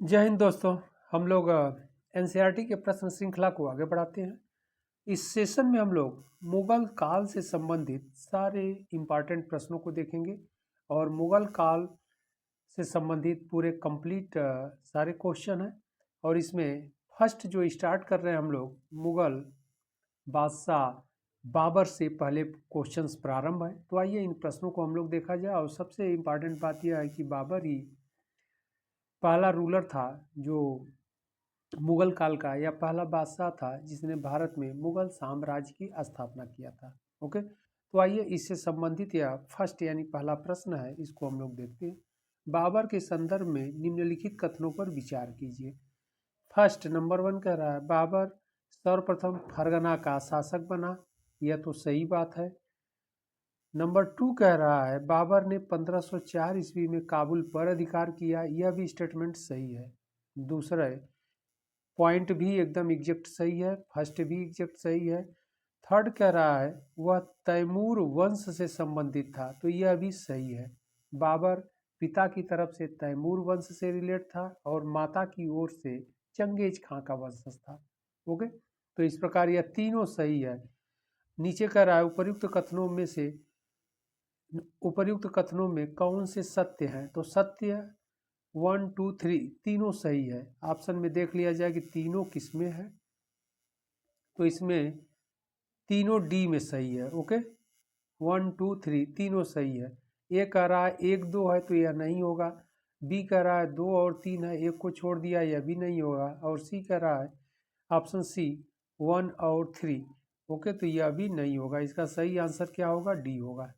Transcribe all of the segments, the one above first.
जय हिंद दोस्तों। हम लोग एनसीईआरटी के प्रश्न श्रृंखला को आगे बढ़ाते हैं। इस सेशन में हम लोग मुगल काल से संबंधित सारे इम्पॉर्टेंट प्रश्नों को देखेंगे और मुगल काल से संबंधित पूरे कंप्लीट सारे क्वेश्चन हैं। और इसमें फर्स्ट जो स्टार्ट कर रहे हैं हम लोग, मुगल बादशाह बाबर से पहले क्वेश्चंस प्रारंभ है। तो आइए इन प्रश्नों को हम लोग देखा जाए। और सबसे इम्पॉर्टेंट बात यह है कि बाबर ही पहला रूलर था जो मुगल काल का, या पहला बादशाह था जिसने भारत में मुगल साम्राज्य की स्थापना किया था। ओके, तो आइए इससे संबंधित या फर्स्ट यानी पहला प्रश्न है, इसको हम लोग देखते हैं। बाबर के संदर्भ में निम्नलिखित कथनों पर विचार कीजिए। फर्स्ट नंबर 1 कह रहा है बाबर सर्वप्रथम फरगना का शासक बना, यह तो सही बात है। नंबर 2 कह रहा है बाबर ने 1504 ईस्वी में काबुल पर अधिकार किया, यह भी स्टेटमेंट सही है। दूसरा है पॉइंट भी एकदम एग्जैक्ट सही है, फर्स्ट भी एग्जैक्ट सही है। थर्ड कह रहा है वह तैमूर वंश से संबंधित था, तो यह भी सही है। बाबर पिता की तरफ से तैमूर वंश से रिलेट था और माता की ओर से चंगेज खां का वंशज था। ओके, तो इस प्रकार यह तीनों सही है। नीचे कह रहा है उपर्युक्त कथनों में कौन से सत्य हैं, तो सत्य 1 2 3 तीनों सही है। ऑप्शन में देख लिया जाए कि तीनों किस में है, तो इसमें तीनों डी में सही है। ओके, 1 2 3 तीनों सही है। ए कह रहा है 1 2 है तो यह नहीं होगा। बी कह रहा है 2 और 3 है, एक को छोड़ दिया, यह भी नहीं होगा। और सी कह रहा है ऑप्शन सी 1 और 3। ओके, तो यह भी नहीं होगा। इसका सही आंसर क्या होगा? डी होगा।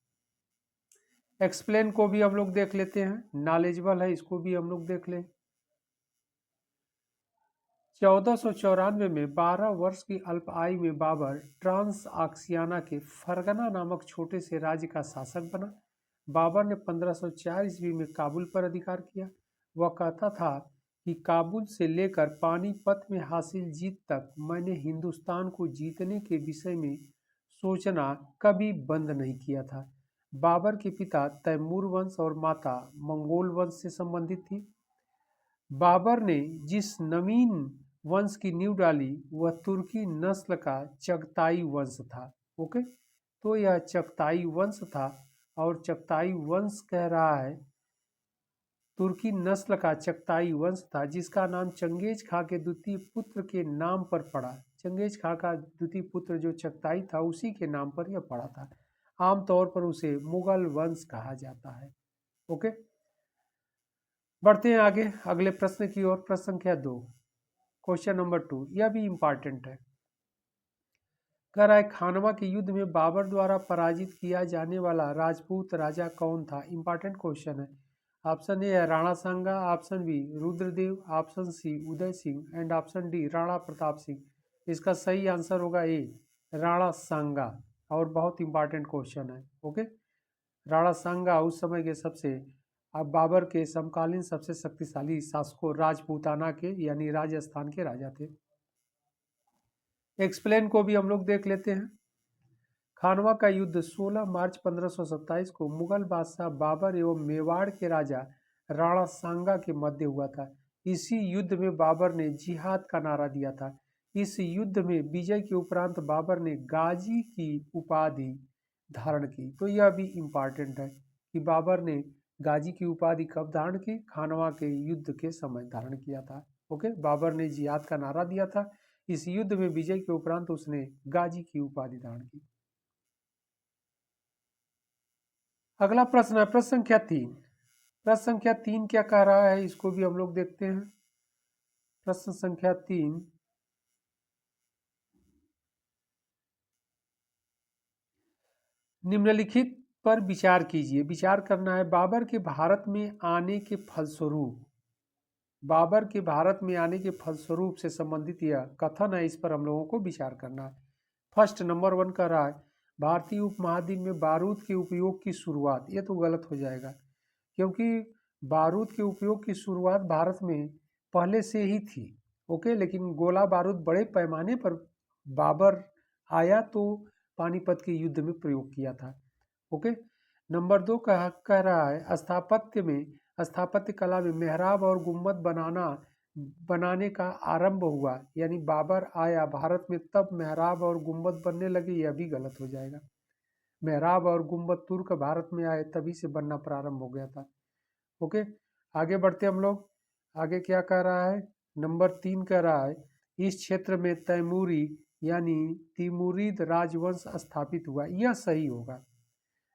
एक्सप्लेन को भी हम लोग देख लेते हैं, नॉलेजेबल है, इसको भी हम लोग देख लें। 1494 में 12 वर्ष की अल्प आयु में बाबर ट्रांस आक्सियाना के फरगना नामक छोटे से राज्य का शासक बना। बाबर ने 1504 ईस्वी में काबुल पर अधिकार किया। वह कहता था कि काबुल से लेकर पानीपत में हासिल जीत तक मैंने हिंदुस्तान को जीतने के विषय में सोचना कभी बंद नहीं किया था। बाबर के पिता तैमूर वंश और माता मंगोल वंश से संबंधित थी। बाबर ने जिस नवीन वंश की नींव डाली वह तुर्की नस्ल का चगताई वंश था। ओके, तो यह चगताई वंश था और चगताई वंश कह रहा है तुर्की नस्ल का चगताई वंश था जिसका नाम चंगेज खां के द्वितीय पुत्र के नाम पर पड़ा। चंगेज खां का द्वितीय पुत्र जो चगताई था उसी के नाम पर यह पड़ा था। आमतौर पर उसे मुगल वंश कहा जाता है। ओके, बढ़ते हैं आगे अगले प्रश्न की ओर। प्रश्न संख्या 2, क्वेश्चन नंबर 2, यह भी इंपॉर्टेंट है। कह रहा है खानवा के युद्ध में बाबर द्वारा पराजित किया जाने वाला राजपूत राजा कौन था? इंपॉर्टेंट क्वेश्चन है। ऑप्शन ए है Rana Sanga, option B Rudradev, option C Uday Singh and option D Rana Pratap Singh. इसका सही आंसर होगा ए राणा सांगा। और बहुत इंपॉर्टेंट क्वेश्चन है। ओके, राणा सांगा उस समय के सबसे अब बाबर के समकालीन सबसे शक्तिशाली शासकों राजपूताना के यानी राजस्थान के राजा थे। एक्सप्लेन को भी हम लोग देख लेते हैं। खानवा का युद्ध 16 मार्च 1527 को मुगल बादशाह बाबर एवं मेवाड़ के राजा राणा सांगा के मध्य हुआ था। इसी युद्ध में बाबर ने जिहाद का नारा दिया था। इस युद्ध में विजय के उपरांत बाबर ने गाजी की उपाधि धारण की। तो यह भी इम्पॉर्टेंट है कि बाबर ने गाजी की उपाधि कब धारण की? खानवा के युद्ध के समय धारण किया था। ओके, बाबर ने जिहाद का नारा दिया था। इस युद्ध में विजय के उपरांत उसने गाजी की उपाधि धारण की। अगला प्रश्न है प्रश्न संख्या 3। प्रश्न संख्या 3 क्या कह रहा है, इसको भी हम लोग देखते हैं। प्रश्न संख्या 3, निम्नलिखित पर विचार कीजिए। विचार करना है बाबर के भारत में आने के फलस्वरूप, बाबर के भारत में आने के फलस्वरूप से संबंधित यह कथन है, इस पर हम लोगों को विचार करना है। फर्स्ट नंबर 1 कह रहा है भारतीय उपमहाद्वीप में बारूद के उपयोग की शुरुआत। ये तो गलत हो जाएगा क्योंकि बारूद के उपयोग की शुरुआत भारत में पहले से ही थी। ओके, लेकिन गोला बारूद बड़े पैमाने पर बाबर आया तो पानीपत के युद्ध में प्रयोग किया था। ओके, नंबर 2 कह रहा है स्थापत्य कला में मेहराब और गुम्बद बनाना बनाने का आरंभ हुआ, यानी बाबर आया भारत में तब मेहराब और गुंबद बनने लगे, यह भी गलत हो जाएगा। मेहराब और गुंबद तुर्क भारत में आए तभी से बनना प्रारंभ हो गया था। ओके, आगे बढ़ते हम लोग। आगे क्या कह रहा है? नंबर 3 कह रहा है इस क्षेत्र में तैमूरी यानी तिमुरिद राजवंश स्थापित हुआ। यह सही होगा,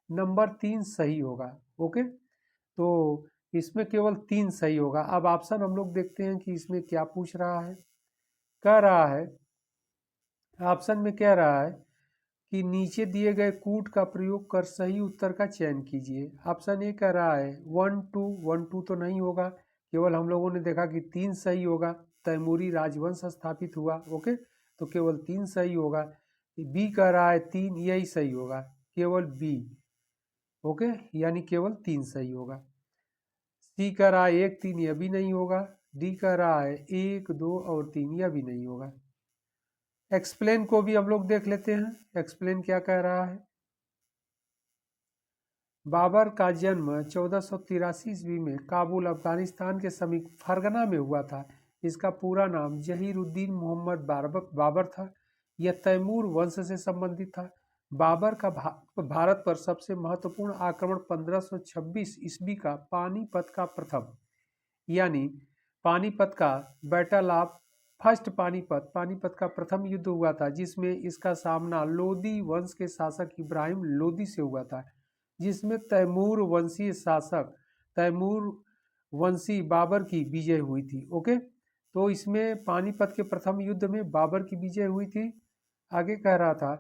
नंबर 3 सही होगा। ओके, तो इसमें केवल 3 सही होगा। अब ऑप्शन हम लोग देखते हैं कि इसमें क्या पूछ रहा है। कह रहा है, ऑप्शन में कह रहा है कि नीचे दिए गए कूट का प्रयोग कर सही उत्तर का चयन कीजिए। ऑप्शन ए कह रहा है 1 2 तो नहीं होगा, केवल हम लोगों ने देखा कि 3 सही होगा, तैमूरी राजवंश स्थापित हुआ। ओके, तो केवल 3 सही होगा। बी कह रहा है 3, यही सही होगा, केवल बी। ओके, यानी केवल 3 सही होगा। सी कह रहा है 1 3, यह भी नहीं होगा। डी कह रहा है 1 2 और 3, यह भी नहीं होगा। एक्सप्लेन को भी हम लोग देख लेते हैं। एक्सप्लेन क्या कह रहा है? बाबर का जन्म 1483 ईस्वी में काबुल अफगानिस्तान के समीप फरगना में हुआ था। इसका पूरा नाम जहीरुद्दीन मोहम्मद बाबर था। यह तैमूर वंश से संबंधित था। बाबर का भारत पर सबसे महत्वपूर्ण आक्रमण 1526 ईस्वी का पानीपत का प्रथम यानी पानीपत का बैटल ऑफ फर्स्ट पानीपत का प्रथम युद्ध हुआ था, जिसमें इसका सामना लोदी वंश के शासक इब्राहिम लोदी से हुआ था, जिसमें तैमूर वंशीय शासक तैमूर वंशी बाबर की विजय हुई थी। ओके, तो इसमें पानीपत के प्रथम युद्ध में बाबर की विजय हुई थी। आगे कह रहा था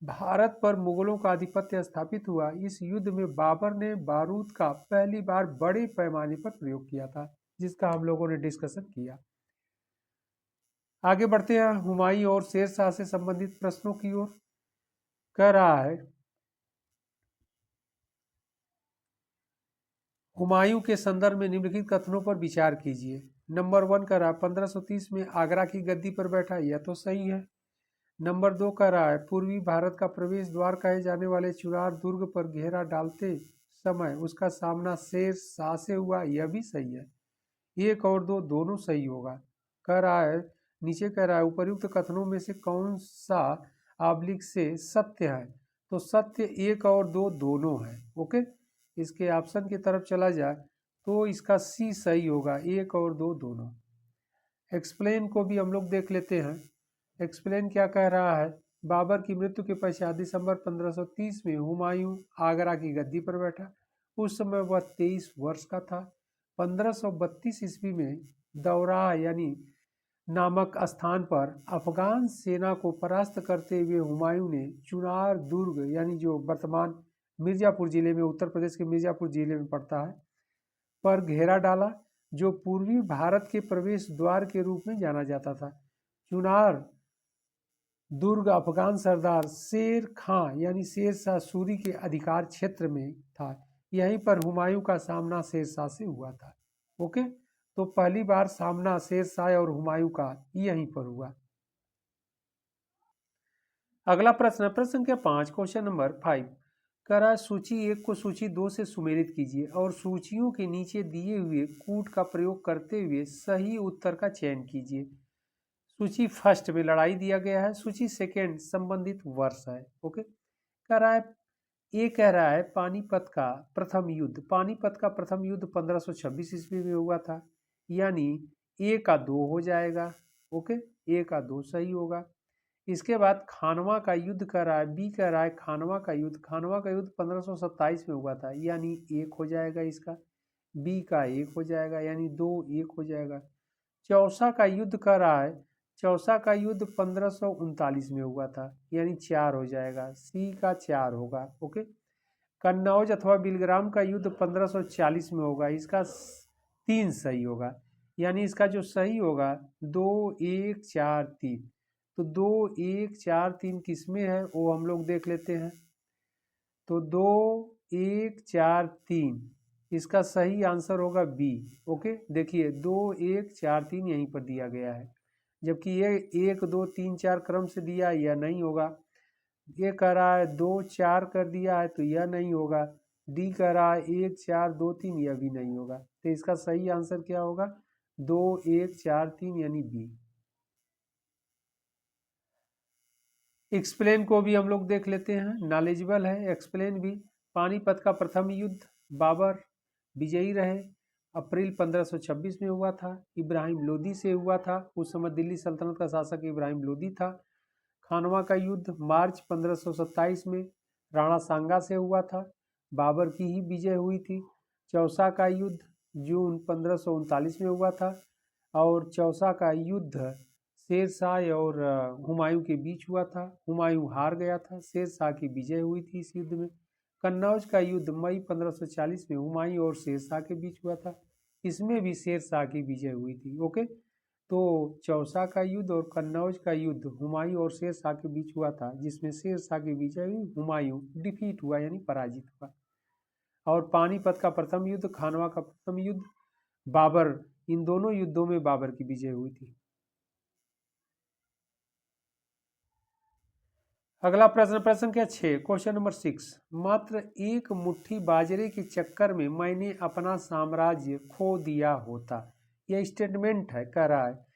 भारत पर मुगलों का आधिपत्य स्थापित हुआ। इस युद्ध में बाबर ने बारूद का पहली बार बड़े पैमाने पर प्रयोग किया था, जिसका हम लोगों ने डिस्कशन किया। आगे बढ़ते हैं हुमायूं और शेर शाह से संबंधित प्रश्नों की ओर। कह रहा है हुमायूं के संदर्भ में निम्नलिखित कथनों पर विचार कीजिए। नंबर 1 कह रहा है 1530 में आगरा की गद्दी पर बैठा, यह तो सही है। नंबर 2 कह रहा है पूर्वी भारत का प्रवेश द्वार कहे जाने वाले चुनार दुर्ग पर घेरा डालते समय उसका सामना शेर शाह से हुआ, यह भी सही है। 1 और 2 दोनों सही होगा। कह रहा है नीचे कह रहा है उपर्युक्त कथनों में से कौन सा ऑब्लिक से सत्य है? तो सत्य 1 और 2 दोनों है। ओके, इसके ऑप्शन की तरफ चला जाए तो इसका सी सही होगा, 1 और 2 दोनों। एक्सप्लेन को भी हम लोग देख लेते हैं। एक्सप्लेन क्या कह रहा है? बाबर की मृत्यु के पश्चात दिसंबर 1530 में हुमायूं आगरा की गद्दी पर बैठा। उस समय वह 23 वर्ष का था। 1532 ईस्वी में दौराह यानी नामक स्थान पर अफगान सेना को परास्त करते हुए हुमायूं ने चुनार दुर्ग यानी जो वर्तमान मिर्जापुर जिले में, उत्तर प्रदेश के मिर्जापुर जिले में पड़ता है, पर घेरा डाला, जो पूर्वी भारत के प्रवेश द्वार के रूप में जाना जाता था। चुनार दुर्ग अफगान सरदार शेर खां यानी शेर शाह सूरी के अधिकार क्षेत्र में था। यहीं पर हुमायूं का सामना शेर शाह से हुआ था। ओके, तो पहली बार सामना शेर शाह और हुमायूं का यहीं पर हुआ। अगला प्रश्न, प्रश्न संख्या 5, क्वेश्चन नंबर 5 कह रहा है सूची 1 को सूची 2 से सुमेलित कीजिए और सूचियों के नीचे दिए हुए कूट का प्रयोग करते हुए सही उत्तर का चयन कीजिए। सूची फर्स्ट में लड़ाई दिया गया है, सूची सेकेंड संबंधित वर्ष है। ओके, कह रहा है ये कह रहा है पानीपत का प्रथम युद्ध। पानीपत का प्रथम युद्ध 1526 ईस्वी में हुआ था, यानी ए का 2 हो जाएगा। ओके, ए का 2 सही होगा। इसके बाद खानवा का युद्ध कर रहा है, बी कह रहा है खानवा का युद्ध 1527 में हुआ था, यानी 1 हो जाएगा इसका। बी का 1 हो जाएगा, यानी 2 1 हो जाएगा। चौसा का युद्ध कर रहा है, चौसा का युद्ध 1539 में हुआ था, यानी 4 हो जाएगा। सी का 4 होगा। ओके, कन्नौज अथवा बिलग्राम का युद्ध 1540 में होगा, इसका 3 सही होगा, यानी इसका जो सही होगा 2 1 4 3। तो 2 1 4 3 किस में है वो हम लोग देख लेते हैं। तो 2 1 4 3 इसका सही आंसर होगा बी। ओके, देखिए 2 1 4 3 यहीं पर दिया गया है, जबकि ये 1 2 3 4 क्रम से दिया, यह नहीं होगा। ये कह रहा है 2 4 कर दिया है, तो यह नहीं होगा। डी कह रहा है 1 4 2 3, यह भी नहीं होगा। तो इसका सही आंसर क्या होगा? 2 1 4 3 यानी बी। एक्सप्लेन को भी हम लोग देख लेते हैं, नॉलेजेबल है एक्सप्लेन भी। पानीपत का प्रथम युद्ध बाबर विजयी रहे, अप्रैल 1526 में हुआ था, इब्राहिम लोदी से हुआ था। उस समय दिल्ली सल्तनत का शासक इब्राहिम लोदी था। खानवा का युद्ध मार्च 1527 में राणा सांगा से हुआ था, बाबर की ही विजय हुई थी। चौसा का युद्ध जून 1539 में हुआ था, और चौसा का युद्ध शेर शाह और हुमायूं के बीच हुआ था। हुमायूं हार गया था, शेर शाह की विजय हुई थी इस युद्ध में। कन्नौज का युद्ध मई 1540 में हुमायूं और शेर शाह के बीच हुआ था, इसमें भी शेर शाह की विजय हुई थी। ओके, तो चौसा का युद्ध और कन्नौज का युद्ध हुमायूं और शेर शाह के बीच हुआ था, जिसमें शेर शाह की विजय हुई, हुमायूं डिफीट हुआ यानी पराजित हुआ। और पानीपत का प्रथम युद्ध, खानवा का प्रथम युद्ध, बाबर, इन दोनों युद्धों में बाबर की विजय हुई थी। अगला प्रश्न, प्रश्न संख्या 6, क्वेश्चन नंबर 6। मात्र एक मुट्ठी बाजरे के चक्कर में मैंने अपना साम्राज्य खो दिया होता, यह स्टेटमेंट है, कह रहा है।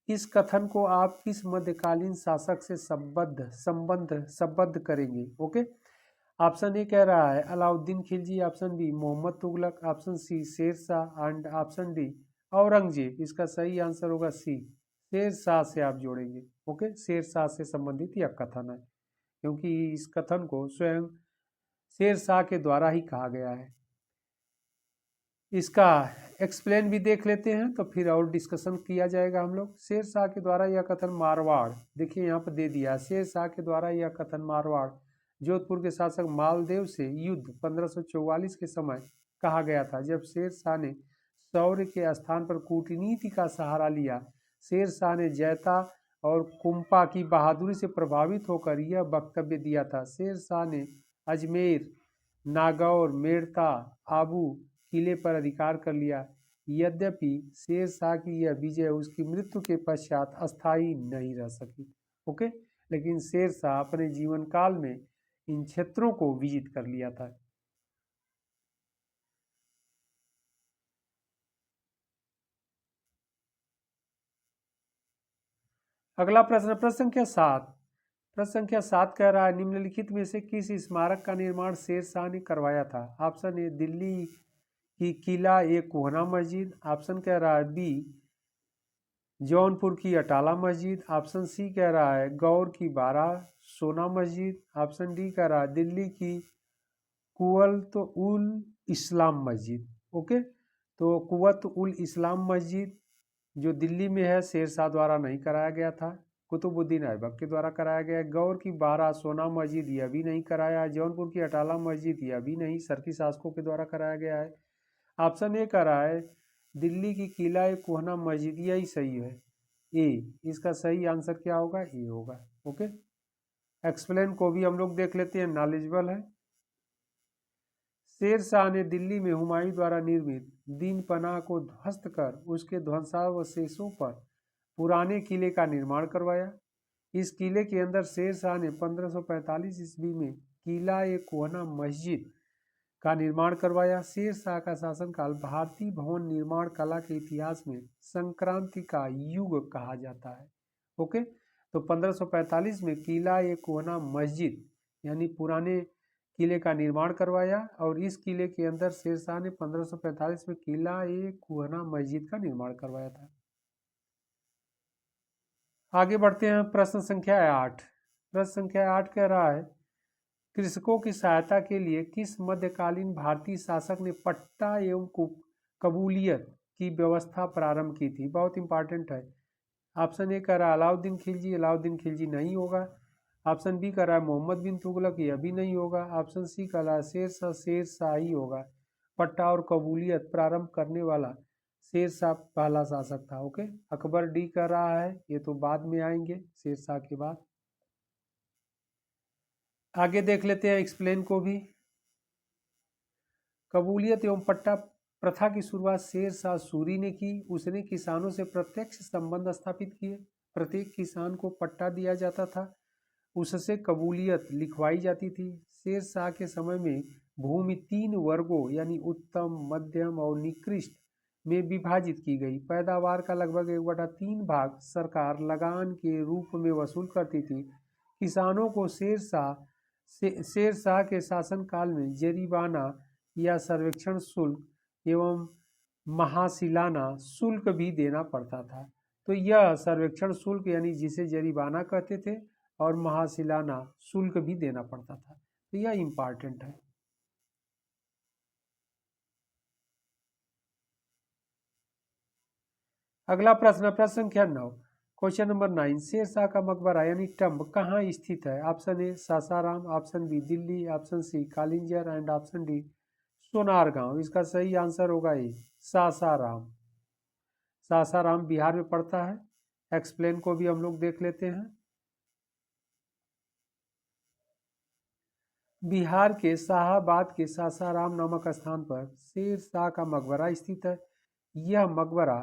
इस कथन को आप किस मध्यकालीन शासक से संबद्ध करेंगे? ओके, ऑप्शन ए कह रहा है Alauddin Khilji, option B Muhammad Tughlaq, option C Sher Shah and option D Aurangzeb. इसका सही आंसर होगा सी, शेर शाह से आप जोड़ेंगे। ओके, शेर शाह से संबंधित यह कथन है, क्योंकि इस कथन को स्वयं शेर शाह के द्वारा ही कहा गया है। इसका एक्सप्लेन भी देख लेते हैं, तो फिर और डिस्कशन किया जाएगा हम लोग। शेर शाह के द्वारा यह कथन मारवाड़, देखिए यहाँ पर दे दिया, शेर शाह के द्वारा यह कथन मारवाड़ जोधपुर के शासक मालदेव से युद्ध 1544 के समय कहा गया था, जब शेर शाह ने शौर्य के स्थान पर कूटनीति का सहारा लिया। शेर शाह ने जैता और कुंपा की बहादुरी से प्रभावित होकर यह वक्तव्य दिया था। शेर शाह ने अजमेर, नागौर, मेड़ता, आबू किले पर अधिकार कर लिया। यद्यपि शेर शाह की यह विजय उसकी मृत्यु के पश्चात अस्थायी नहीं रह सकी। ओके, लेकिन शेर शाह अपने जीवन काल में इन क्षेत्रों को विजित कर लिया था। अगला प्रश्न, प्रश्न संख्या 7। प्रश्न संख्या 7 कह रहा है निम्नलिखित में से किस स्मारक का निर्माण शेर शाह ने करवाया था? ऑप्शन ए दिल्ली की किला ए कोहना मस्जिद, ऑप्शन कह रहा है बी जौनपुर की अटाला मस्जिद, ऑप्शन सी कह रहा है गौर की बारह सोना मस्जिद, ऑप्शन डी कह रहा है दिल्ली की कुवत उल इस्लाम मस्जिद। ओके, तो कुवत उल इस्लाम मस्जिद जो दिल्ली में है, शेर शाह द्वारा नहीं कराया गया था, कुतुबुद्दीन ऐबक के द्वारा कराया गया। गौर की बारह सोना मस्जिद यह भी नहीं कराया। जौनपुर की अटाला मस्जिद यह भी नहीं, सरकी शासकों के द्वारा कराया गया है। ऑप्शन ए कह रहा है दिल्ली की किला ए कोहना मस्जिद, यही सही है, ए। इसका सही आंसर क्या होगा? ए होगा। ओके, एक्सप्लेन को भी हम लोग देख लेते हैं, नॉलेजेबल है। शेर शाह ने दिल्ली में हुमायूं द्वारा निर्मित दीन पनाह को ध्वस्त कर उसके ध्वंसावशेषों पर पुराने किले का निर्माण करवाया। इस किले के अंदर शेर शाह ने 1545 ईस्वी में किला ए कोहना मस्जिद का निर्माण करवाया। शेर शाह का शासनकाल भारतीय भवन निर्माण कला के इतिहास में संक्रांति का युग कहा जाता है। ओके, तो 1545 में किला ए कोहना मस्जिद यानी पुराने किले का निर्माण करवाया, और इस किले के अंदर शेर शाह ने 1545 में किला ए कोहना मस्जिद का निर्माण करवाया था। आगे बढ़ते हैं, प्रश्न संख्या 8। प्रश्न संख्या 8 कह रहा है कृषकों की सहायता के लिए किस मध्यकालीन भारतीय शासक ने पट्टा एवं कबूलियत की व्यवस्था प्रारंभ की थी? बहुत इंपॉर्टेंट है। ऑप्शन ए कह रहा है अलाउद्दीन खिलजी, अलाउद्दीन खिलजी नहीं होगा। ऑप्शन बी कह रहा है मोहम्मद बिन तुगलक, यह भी नहीं होगा। ऑप्शन सी कह रहा है शेर शाह ही होगा। पट्टा और कबूलियत प्रारंभ करने वाला शेर शाह पहला शासक था। ओके, अकबर डी कह रहा है, ये तो बाद में आएंगे शेर शाह के बाद। आगे देख लेते हैं एक्सप्लेन को भी। कबूलियत एवं पट्टा प्रथा की शुरुआत शेर शाह सूरी ने की। उसने किसानों से प्रत्यक्ष संबंध स्थापित किए। प्रत्येक किसान को पट्टा दिया जाता था, उससे कबूलियत लिखवाई जाती थी। शेर शाह के समय में भूमि 3 वर्गों यानी उत्तम, मध्यम और निकृष्ट में विभाजित की गई। पैदावार का लगभग 1/3 भाग सरकार लगान के रूप में वसूल करती थी। किसानों को शेरशाह के शासनकाल में जरीमाना या सर्वेक्षण शुल्क एवं महासिलाना शुल्क भी देना पड़ता था। तो यह सर्वेक्षण शुल्क यानी जिसे जरीमाना कहते थे और महासिलाना शुल्क भी देना पड़ता था। तो यह इम्पॉर्टेंट है। अगला प्रश्न, प्रश्न संख्या 9, क्वेश्चन नंबर 9, शेरशाह का मकबरा यानी टम्ब कहाँ स्थित है? Option A Sasaram, option B Delhi, option C Kalinjar and option D Sonargaon. इसका सही आंसर होगा ए सासाराम। सासाराम बिहार में पड़ता है। एक्सप्लेन को भी हम लोग देख लेते हैं। बिहार के शाहाबाद के सासाराम नामक स्थान पर शेरशाह का मकबरा स्थित है। यह मकबरा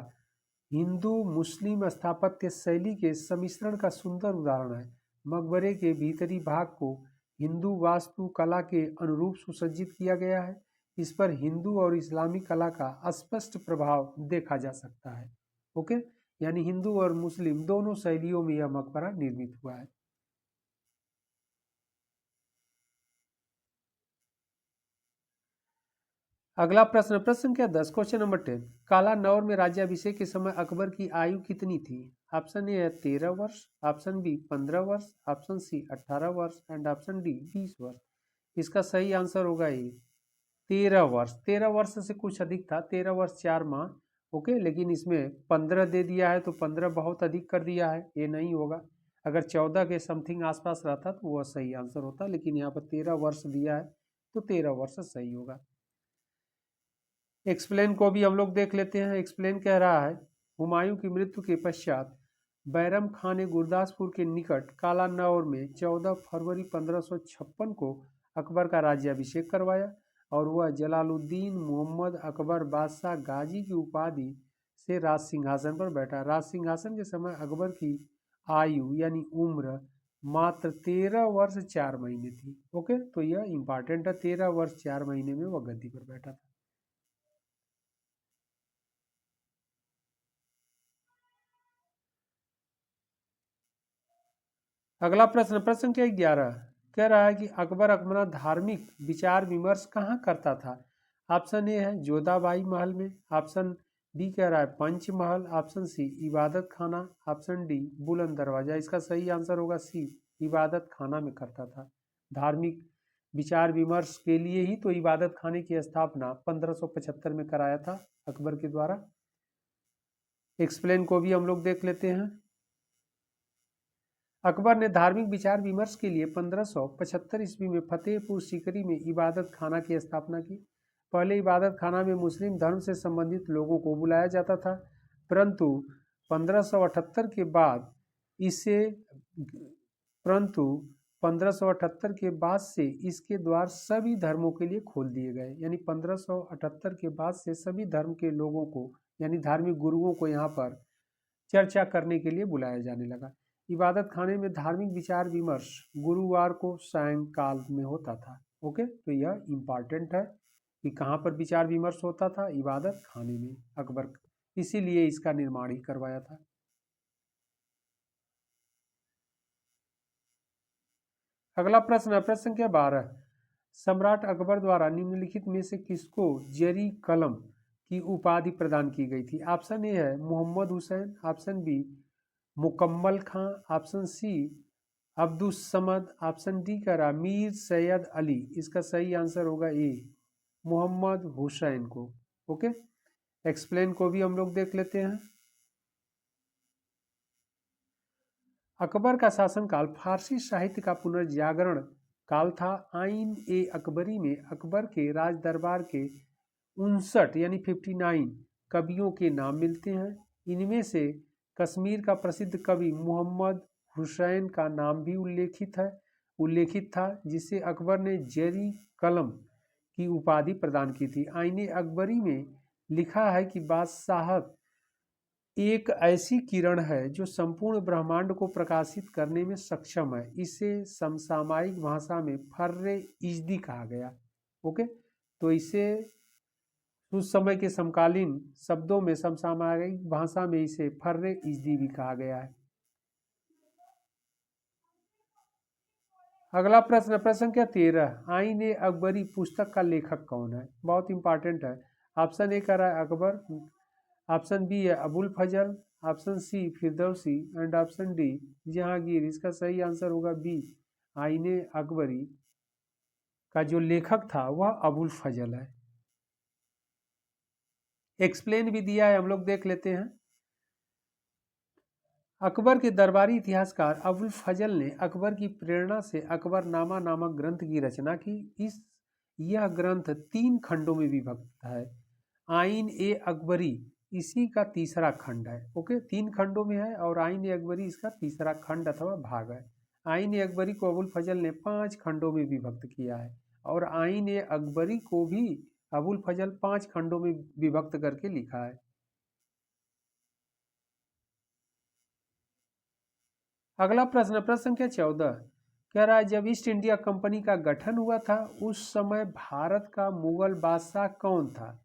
हिंदू मुस्लिम स्थापत्य शैली के सम्मिश्रण का सुंदर उदाहरण है। मकबरे के भीतरी भाग को हिंदू वास्तु कला के अनुरूप सुसज्जित किया गया है। इस पर हिंदू और इस्लामी कला का स्पष्ट प्रभाव देखा जा सकता है। ओके, यानी हिंदू और मुस्लिम दोनों शैलियों में यह मकबरा निर्मित हुआ है। अगला प्रश्न, प्रश्न संख्या 10, क्वेश्चन नंबर 10, काला नौर में राज्याभिषेक के समय अकबर की आयु कितनी थी? ऑप्शन ए है 13 वर्ष, ऑप्शन बी 15 वर्ष, ऑप्शन सी 18 वर्ष एंड ऑप्शन डी 20 वर्ष। इसका सही आंसर होगा ए 13 वर्ष। 13 वर्ष से कुछ अधिक था, 13 वर्ष 4 माह। ओके, लेकिन इसमें 15 दे दिया है तो 15 बहुत अधिक कर दिया है, ये नहीं होगा। अगर 14 के समथिंग आसपास रहता तो वह सही आंसर होता, लेकिन यहाँ पर 13 वर्ष दिया है तो 13 वर्ष सही होगा। एक्सप्लेन को भी हम लोग देख लेते हैं। एक्सप्लेन कह रहा है, हुमायूं की मृत्यु के पश्चात बैरम खान ने गुरदासपुर के निकट काला नौर में 14 फरवरी 1556 को अकबर का राज्याभिषेक करवाया और वह जलालुद्दीन मोहम्मद अकबर बादशाह गाजी की उपाधि से राज सिंहासन पर बैठा। राज सिंहासन के समय अकबर की आयु यानी उम्र मात्र 13 वर्ष 4 महीने थी। ओके, तो यह इंपॉर्टेंट है, 13 वर्ष 4 महीने में वह गद्दी पर बैठा था। अगला प्रश्न, प्रश्न संख्या 11, कह रहा है कि अकबर अपना धार्मिक विचार विमर्श कहाँ करता था? ऑप्शन ए है जोधाबाई महल में, ऑप्शन बी कह रहा है पंच महल, ऑप्शन सी इबादत खाना, ऑप्शन डी बुलंद दरवाजा। इसका सही आंसर होगा सी इबादत खाना में करता था। धार्मिक विचार विमर्श के लिए ही तो इबादत खाने की स्थापना 1575 में कराया था अकबर के द्वारा। एक्सप्लेन को भी हम लोग देख लेते हैं। अकबर ने धार्मिक विचार विमर्श के लिए 1575 ईस्वी में फतेहपुर सीकरी में इबादत खाना की स्थापना की। पहले इबादत खाना में मुस्लिम धर्म से संबंधित लोगों को बुलाया जाता था, परंतु 1578 के बाद इसे परंतु 1578 के बाद से इसके द्वार सभी धर्मों के लिए खोल दिए गए। यानी 1578 के बाद से सभी धर्म के लोगों को यानी धार्मिक गुरुओं को यहाँ पर चर्चा करने के लिए बुलाया जाने लगा। इबादत खाने में धार्मिक विचार विमर्श गुरुवार को सायंकाल में होता था। ओके, तो यह इंपॉर्टेंट है कि कहाँ पर विचार विमर्श होता था? इबादत खाने में अकबर, इसीलिए इसका निर्माण ही करवाया था। अगला प्रश्न है प्रश्न संख्या 12, सम्राट अकबर द्वारा निम्नलिखित में से किसको जरी कलम की उपाधि प्रदान की गई थी? ऑप्शन ए है Mohammad Hussain, option B Mukammal Khan, option C Abdus Samad, option D का रहा मीर सैयद अली। इसका सही आंसर होगा ए मोहम्मद हुसैन को। ओके, एक्सप्लेन को भी हम लोग देख लेते हैं। अकबर का शासनकाल फारसी साहित्य का पुनर्जागरण काल था। आइन ए अकबरी में अकबर के राज दरबार के 59 यानी 59 कवियों के नाम मिलते हैं। इनमें से कश्मीर का प्रसिद्ध कवि मोहम्मद हुसैन का नाम भी उल्लेखित था, जिसे अकबर ने जरी कलम की उपाधि प्रदान की थी। आईने अकबरी में लिखा है कि बादशाहत एक ऐसी किरण है जो संपूर्ण ब्रह्मांड को प्रकाशित करने में सक्षम है। इसे समसामयिक भाषा में फर्रे इजदी कहा गया। ओके, तो इसे उस समय के समकालीन शब्दों में समसामयिक भाषा में इसे फर्रे इजदी भी कहा गया है। अगला प्रश्न, प्रश्न संख्या 13, आईन ए अकबरी पुस्तक का लेखक कौन है? बहुत इंपॉर्टेंट है। ऑप्शन ए कह रहा है अकबर, ऑप्शन बी है Abul Fazl, option C Firdausi and option D Jahangir. इसका सही आंसर होगा बी, आईन ए अकबरी का जो लेखक था वह अबुल फजल है। एक्सप्लेन भी दिया है, हम लोग देख लेते हैं। अकबर के दरबारी इतिहासकार अबुल फजल ने अकबर की प्रेरणा से अकबरनामा नामक ग्रंथ की रचना की। यह ग्रंथ 3 खंडों में विभक्त है। आइन ए अकबरी इसी का तीसरा खंड है। ओके, 3 खंडों में है और आइन ए अकबरी इसका तीसरा खंड अथवा भाग है। आइन ए अकबरी को अबुल फजल ने 5 खंडों में विभक्त किया है और आइन ए अकबरी को भी अबुल फजल 5 खंडों में विभक्त करके लिखा है। अगला प्रश्न, प्रश्न संख्या 14, कह रहा है जब ईस्ट इंडिया कंपनी का गठन हुआ था उस समय भारत का मुगल बादशाह कौन था?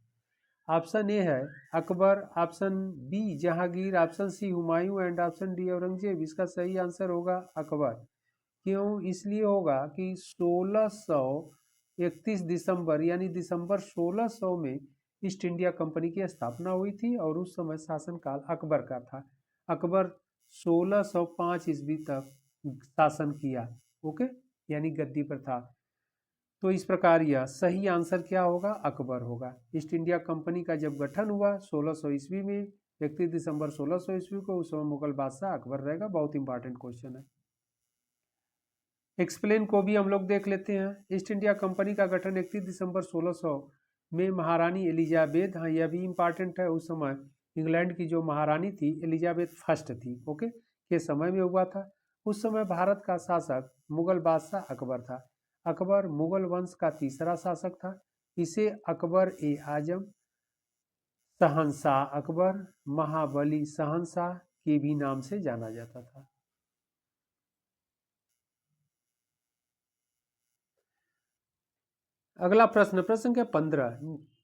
ऑप्शन ए है Akbar, option B Jahangir, option C Humayun and option D Aurangzeb. इसका सही आंसर होगा अकबर। क्यों? इसलिए होगा कि 1631 दिसंबर यानी दिसंबर 1600 में ईस्ट इंडिया कंपनी की स्थापना हुई थी और उस समय शासनकाल अकबर का था। अकबर 1605 ईस्वी तक शासन किया। ओके, यानी गद्दी पर था। तो इस प्रकार यह सही आंसर क्या होगा? अकबर होगा। ईस्ट इंडिया कंपनी का जब गठन हुआ 1600 ईस्वी में, 31 दिसंबर 1600 ईस्वी को, उस समय मुगल बादशाह अकबर रहेगा। बहुत इंपॉर्टेंट क्वेश्चन है। एक्सप्लेन को भी हम लोग देख लेते हैं। ईस्ट इंडिया कंपनी का गठन 31 दिसंबर 1600 में महारानी एलिजाबेथ, हाँ यह भी इंपॉर्टेंट है, उस समय इंग्लैंड की जो महारानी थी एलिजाबेथ फर्स्ट थी, ओके, के समय में हुआ था। उस समय भारत का शासक मुगल बादशाह अकबर था। अकबर मुगल वंश का तीसरा शासक था। इसे अकबर ए आजम, शहंशाह अकबर, महाबली शहंशाह के भी नाम से जाना जाता था। अगला प्रश्न, प्रश्न संख्या 15,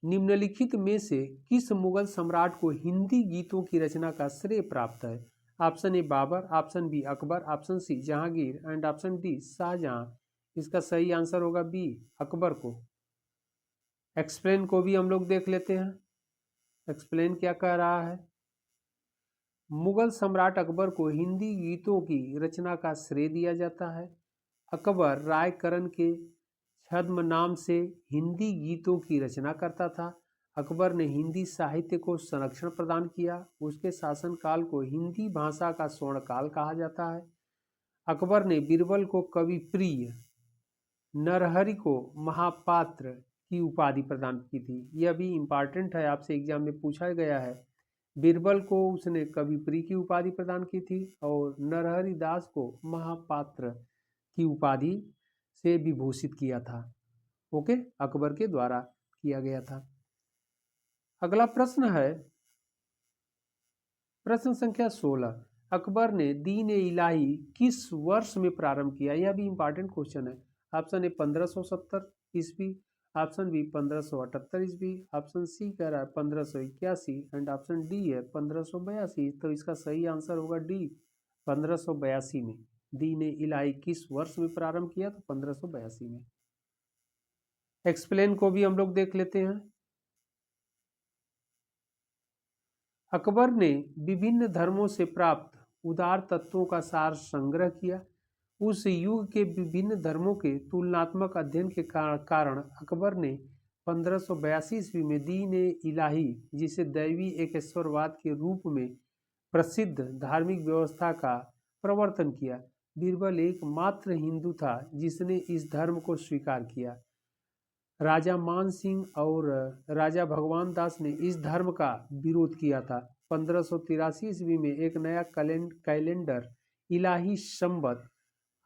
निम्नलिखित में से किस मुगल सम्राट को हिंदी गीतों की रचना का श्रेय प्राप्त है? Option A Babur, option B Akbar, option C Jahangir and option D Shahjahan. इसका सही आंसर होगा बी, अकबर को। एक्सप्लेन को भी हम लोग देख लेते हैं। एक्सप्लेन क्या कह रहा है? मुगल सम्राट अकबर को हिंदी गीतों की रचना का श्रेय दिया जाता है। अकबर रायकरण के छद्म नाम से हिंदी गीतों की रचना करता था। अकबर ने हिंदी साहित्य को संरक्षण प्रदान किया। उसके शासनकाल को हिंदी भाषा का स्वर्णकाल कहा जाता है। अकबर ने बीरबल को कवि प्रिय, नरहरि को महापात्र की उपाधि प्रदान की थी। यह भी इम्पॉर्टेंट है, आपसे एग्जाम में पूछा गया है। बीरबल को उसने कवि प्रिय की उपाधि प्रदान की थी और नरहरि दास को महापात्र की उपाधि से विभूषित किया था। ओके, अकबर के द्वारा किया गया था। अगला प्रश्न है प्रश्न संख्या 16, अकबर ने दीन ए इलाही किस वर्ष में प्रारंभ किया? यह भी इंपॉर्टेंट क्वेश्चन है। ऑप्शन ए 1570 ईस्वी, ऑप्शन बी 1578 ईस्वी, ऑप्शन सी कह रहा है 1581 एंड ऑप्शन डी है 1582। तो इसका सही आंसर होगा डी, 1582 में। दीन ए इलाही किस वर्ष में प्रारंभ किया? तो 1582 में। एक्सप्लेन को भी हम लोग देख लेते हैं। अकबर ने विभिन्न धर्मों से प्राप्त उदार तत्वों का सार संग्रह किया। उस युग के विभिन्न धर्मों के तुलनात्मक अध्ययन के कारण अकबर ने 1582 ईस्वी में दीन ए इलाही, जिसे दैवी एकेश्वरवाद के रूप में प्रसिद्ध धार्मिक व्यवस्था का प्रवर्तन किया। बीरबल एकमात्र हिंदू था जिसने इस धर्म को स्वीकार किया। राजा मान सिंह और राजा भगवान दास ने इस धर्म का विरोध किया था। 1583 ईस्वी में एक नया कैलेंडर इलाही संवत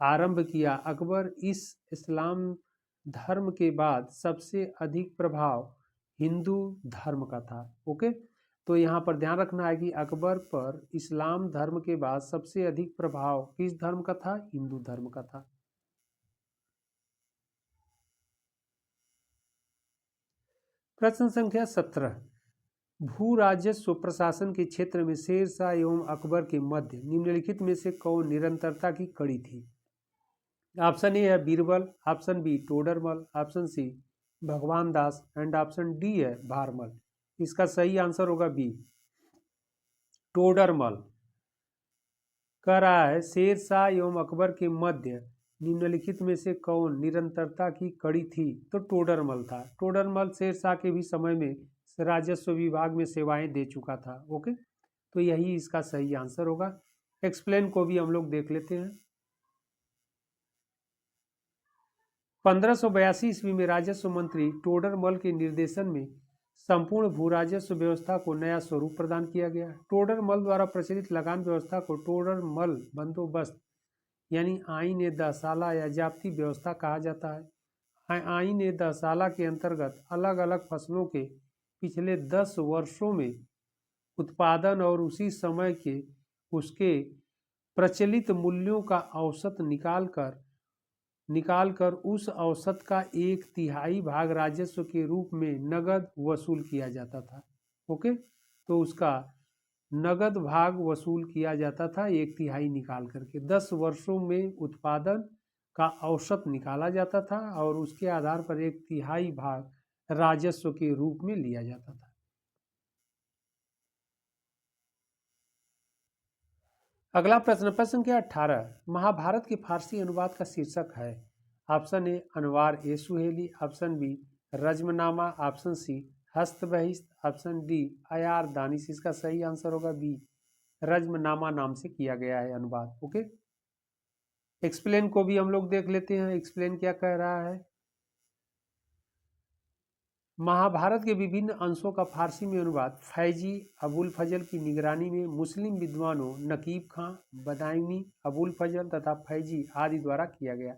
आरंभ किया। अकबर इस इस्लाम धर्म के बाद सबसे अधिक प्रभाव हिंदू धर्म का था। ओके, तो यहाँ पर ध्यान रखना है कि अकबर पर इस्लाम धर्म के बाद सबसे अधिक प्रभाव किस धर्म का था? हिंदू धर्म का था। प्रश्न संख्या 17, भू राजस्व प्रशासन के क्षेत्र में शेरशाह एवं अकबर के मध्य निम्नलिखित में से कौन निरंतरता की कड़ी थी? ऑप्शन ए है Birbal, option B Todarmal, option C Bhagwan Das and option D है भारमल। इसका सही आंसर होगा बी टोडरमल। कह रहा है शेरशाह एवं अकबर के मध्य निम्नलिखित में से कौन निरंतरता की कड़ी थी? तो टोडरमल था। टोडरमल शेरशाह के भी समय में राजस्व विभाग में सेवाएं दे चुका था। ओके, तो यही इसका सही आंसर होगा। एक्सप्लेन को भी हम लोग देख लेते हैं। 1582 ईस्वी में राजस्व मंत्री टोडरमल के निर्देशन में संपूर्ण भू राजस्व व्यवस्था को नया स्वरूप प्रदान किया गया। टोडरमल द्वारा प्रचलित लगान व्यवस्था को टोडरमल बंदोबस्त यानी आईन दहसाला या जाप्ती व्यवस्था कहा जाता है। आईन दहसाला के अंतर्गत अलग अलग फसलों के पिछले 10 वर्षों में उत्पादन और उसी समय के उसके प्रचलित मूल्यों का औसत निकालकर उस औसत का 1/3 भाग राजस्व के रूप में नगद वसूल किया जाता था। ओके, तो उसका नगद भाग वसूल किया जाता था 1/3 निकाल करके। 10 वर्षों में उत्पादन का औसत निकाला जाता था और उसके आधार पर 1/3 भाग राजस्व के रूप में लिया जाता था। अगला प्रश्न, प्रश्न संख्या 18, महाभारत के फारसी अनुवाद का शीर्षक है। Option A Anwar e Suhaili, option B Razmnama, option C Hashtbahisht, option D Ayar Danish. इसका सही आंसर होगा बी रज्मनामा नाम से किया गया है अनुवाद। ओके, एक्सप्लेन को भी हम लोग देख लेते हैं। एक्सप्लेन क्या कह रहा है? महाभारत के विभिन्न अंशों का फारसी में अनुवाद फैजी अबुल फजल की निगरानी में मुस्लिम विद्वानों नकीब खां, बदायूनी, अबुल फजल तथा फैजी आदि द्वारा किया गया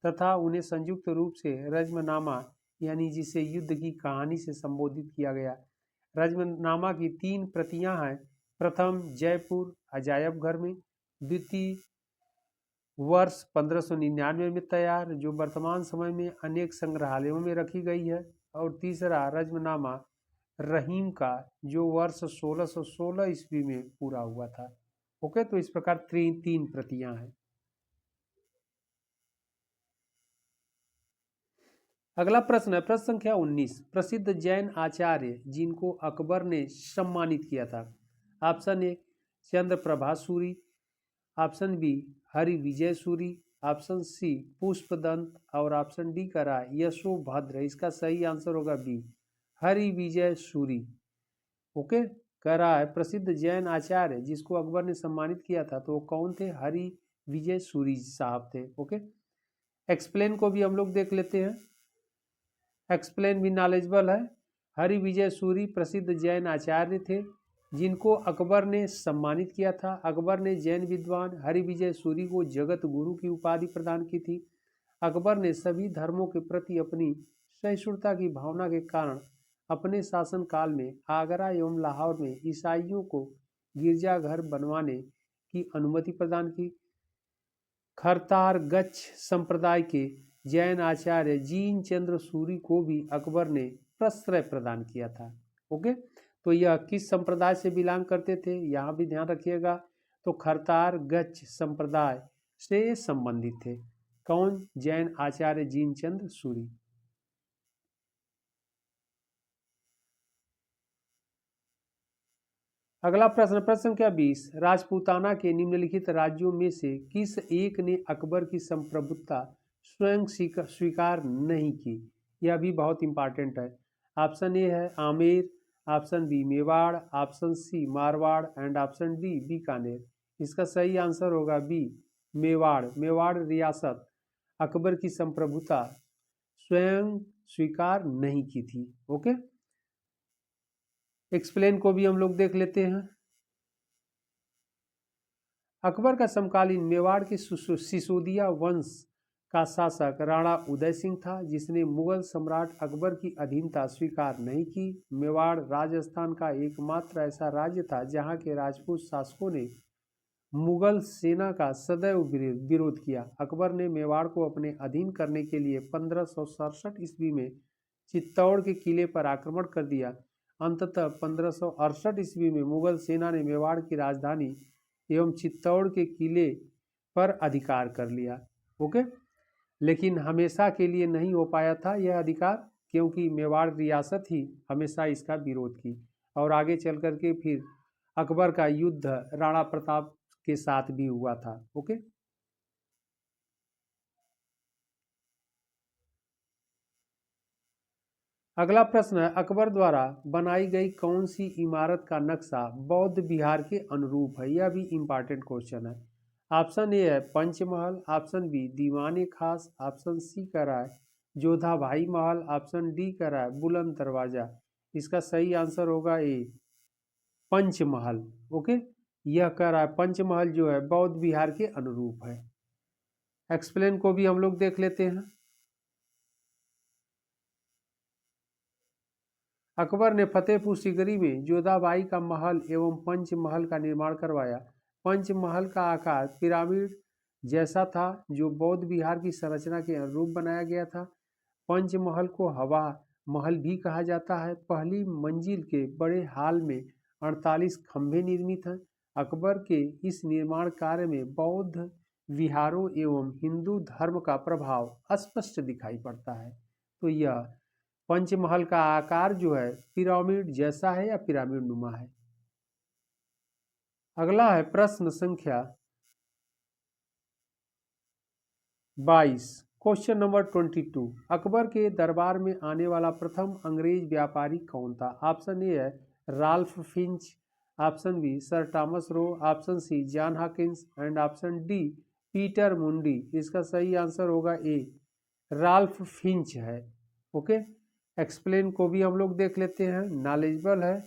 तथा उन्हें संयुक्त रूप से रज्मनामा यानी जिसे युद्ध की कहानी से संबोधित किया गया। रज्मनामा की 3 प्रतियां हैं। प्रथम जयपुर अजायब घर में, द्वितीय वर्ष 1599 में तैयार जो वर्तमान समय में अनेक संग्रहालयों में रखी गई है, और तीसरा रज्मनामा रहीम का जो वर्ष 1616 ईस्वी में पूरा हुआ था। ओके, तो इस प्रकार 3 प्रतियां हैं। अगला प्रश्न है प्रश्न संख्या 19, प्रसिद्ध जैन आचार्य जिनको अकबर ने सम्मानित किया था। Option A Chandraprabha Suri, option B Hari Vijay Suri, option C Pushpadant और ऑप्शन डी का रहा यशोभद्र। इसका सही आंसर होगा बी हरि विजय सूरी। ओके, कह रहा है प्रसिद्ध जैन आचार्य जिसको अकबर ने सम्मानित किया था तो वो कौन थे? हरि विजय सूरी साहब थे। ओके, एक्सप्लेन को भी हम लोग देख लेते हैं। एक्सप्लेन भी नॉलेजेबल है। हरि विजय सूरी प्रसिद्ध जैन आचार्य थे जिनको अकबर ने सम्मानित किया था। अकबर ने जैन विद्वान हरि विजय सूरी को जगत गुरु की उपाधि प्रदान की थी। अकबर ने सभी धर्मों के प्रति अपनी सहिष्णुता की भावना के कारण अपने शासन काल में आगरा एवं लाहौर में ईसाइयों को गिरजाघर बनवाने की अनुमति प्रदान की। खरतार गच्छ संप्रदाय के जैन आचार्य जीन चंद्र सूरी को भी अकबर ने प्रश्रय प्रदान किया था। ओके, तो यह किस संप्रदाय से बिलोंग करते थे? यहाँ भी ध्यान रखिएगा। तो खरतार गच्छ संप्रदाय से संबंधित थे। कौन? जैन आचार्य जीन चंद्र सूरी। अगला प्रश्न, प्रश्न संख्या 20, राजपूताना के निम्नलिखित राज्यों में से किस एक ने अकबर की संप्रभुता स्वयं स्वीकार नहीं की? यह भी बहुत इंपॉर्टेंट है। ऑप्शन ए है Amer, option B Mewar, option C Marwar and option D Bikaner. इसका सही आंसर होगा बी मेवाड़। मेवाड़ रियासत अकबर की संप्रभुता स्वयं स्वीकार नहीं की थी। ओके, एक्सप्लेन को भी हम लोग देख लेते हैं। अकबर का समकालीन मेवाड़ के सिसोदिया वंश का शासक राणा उदय सिंह था जिसने मुगल सम्राट अकबर की अधीनता स्वीकार नहीं की। मेवाड़ राजस्थान का एकमात्र ऐसा राज्य था जहां के राजपूत शासकों ने मुगल सेना का सदैव विरोध किया। अकबर ने मेवाड़ को अपने अधीन करने के लिए 1567 ईस्वी में चित्तौड़ के किले पर आक्रमण कर दिया। अंततः 1568 ईस्वी में मुगल सेना ने मेवाड़ की राजधानी एवं चित्तौड़ के किले पर अधिकार कर लिया। ओके, लेकिन हमेशा के लिए नहीं हो पाया था यह अधिकार, क्योंकि मेवाड़ रियासत ही हमेशा इसका विरोध की। और आगे चल करके फिर अकबर का युद्ध राणा प्रताप के साथ भी हुआ था। ओके, अगला प्रश्न है, अकबर द्वारा बनाई गई कौन सी इमारत का नक्शा बौद्ध विहार के अनुरूप है? यह भी इंपॉर्टेंट क्वेश्चन है। ऑप्शन ए है पंचमहल, ऑप्शन बी दीवाने खास, ऑप्शन सी कह रहा है जोधा भाई महल, ऑप्शन डी कह रहा है बुलंद दरवाजा। इसका सही आंसर होगा ए पंचमहल। ओके, यह कह रहा है पंचमहल जो है बौद्ध विहार के अनुरूप है। एक्सप्लेन को भी हम लोग देख लेते हैं। अकबर ने फतेहपुर सीकरी में जोधाबाई का महल एवं पंचमहल का निर्माण करवाया। पंचमहल का आकार पिरामिड जैसा था, जो बौद्ध विहार की संरचना के अनुरूप बनाया गया था। पंचमहल को हवा महल भी कहा जाता है। पहली मंजिल के बड़े हाल में 48 खंभे निर्मित हैं। अकबर के इस निर्माण कार्य में बौद्ध विहारों एवं हिंदू धर्म का प्रभाव स्पष्ट दिखाई पड़ता है। तो यह पंचमहल का आकार जो है पिरामिड जैसा है या पिरामिड नुमा है। अगला है प्रश्न संख्या 22, क्वेश्चन नंबर 22। अकबर के दरबार में आने वाला प्रथम अंग्रेज व्यापारी कौन था? ऑप्शन ए है Ralph Finch, option B Sir Thomas Roe, option C John Hawkins and option D Peter Mundy. इसका सही आंसर होगा ए राल्फ फिंच है। ओके, एक्सप्लेन को भी हम लोग देख लेते हैं, नॉलेजेबल है।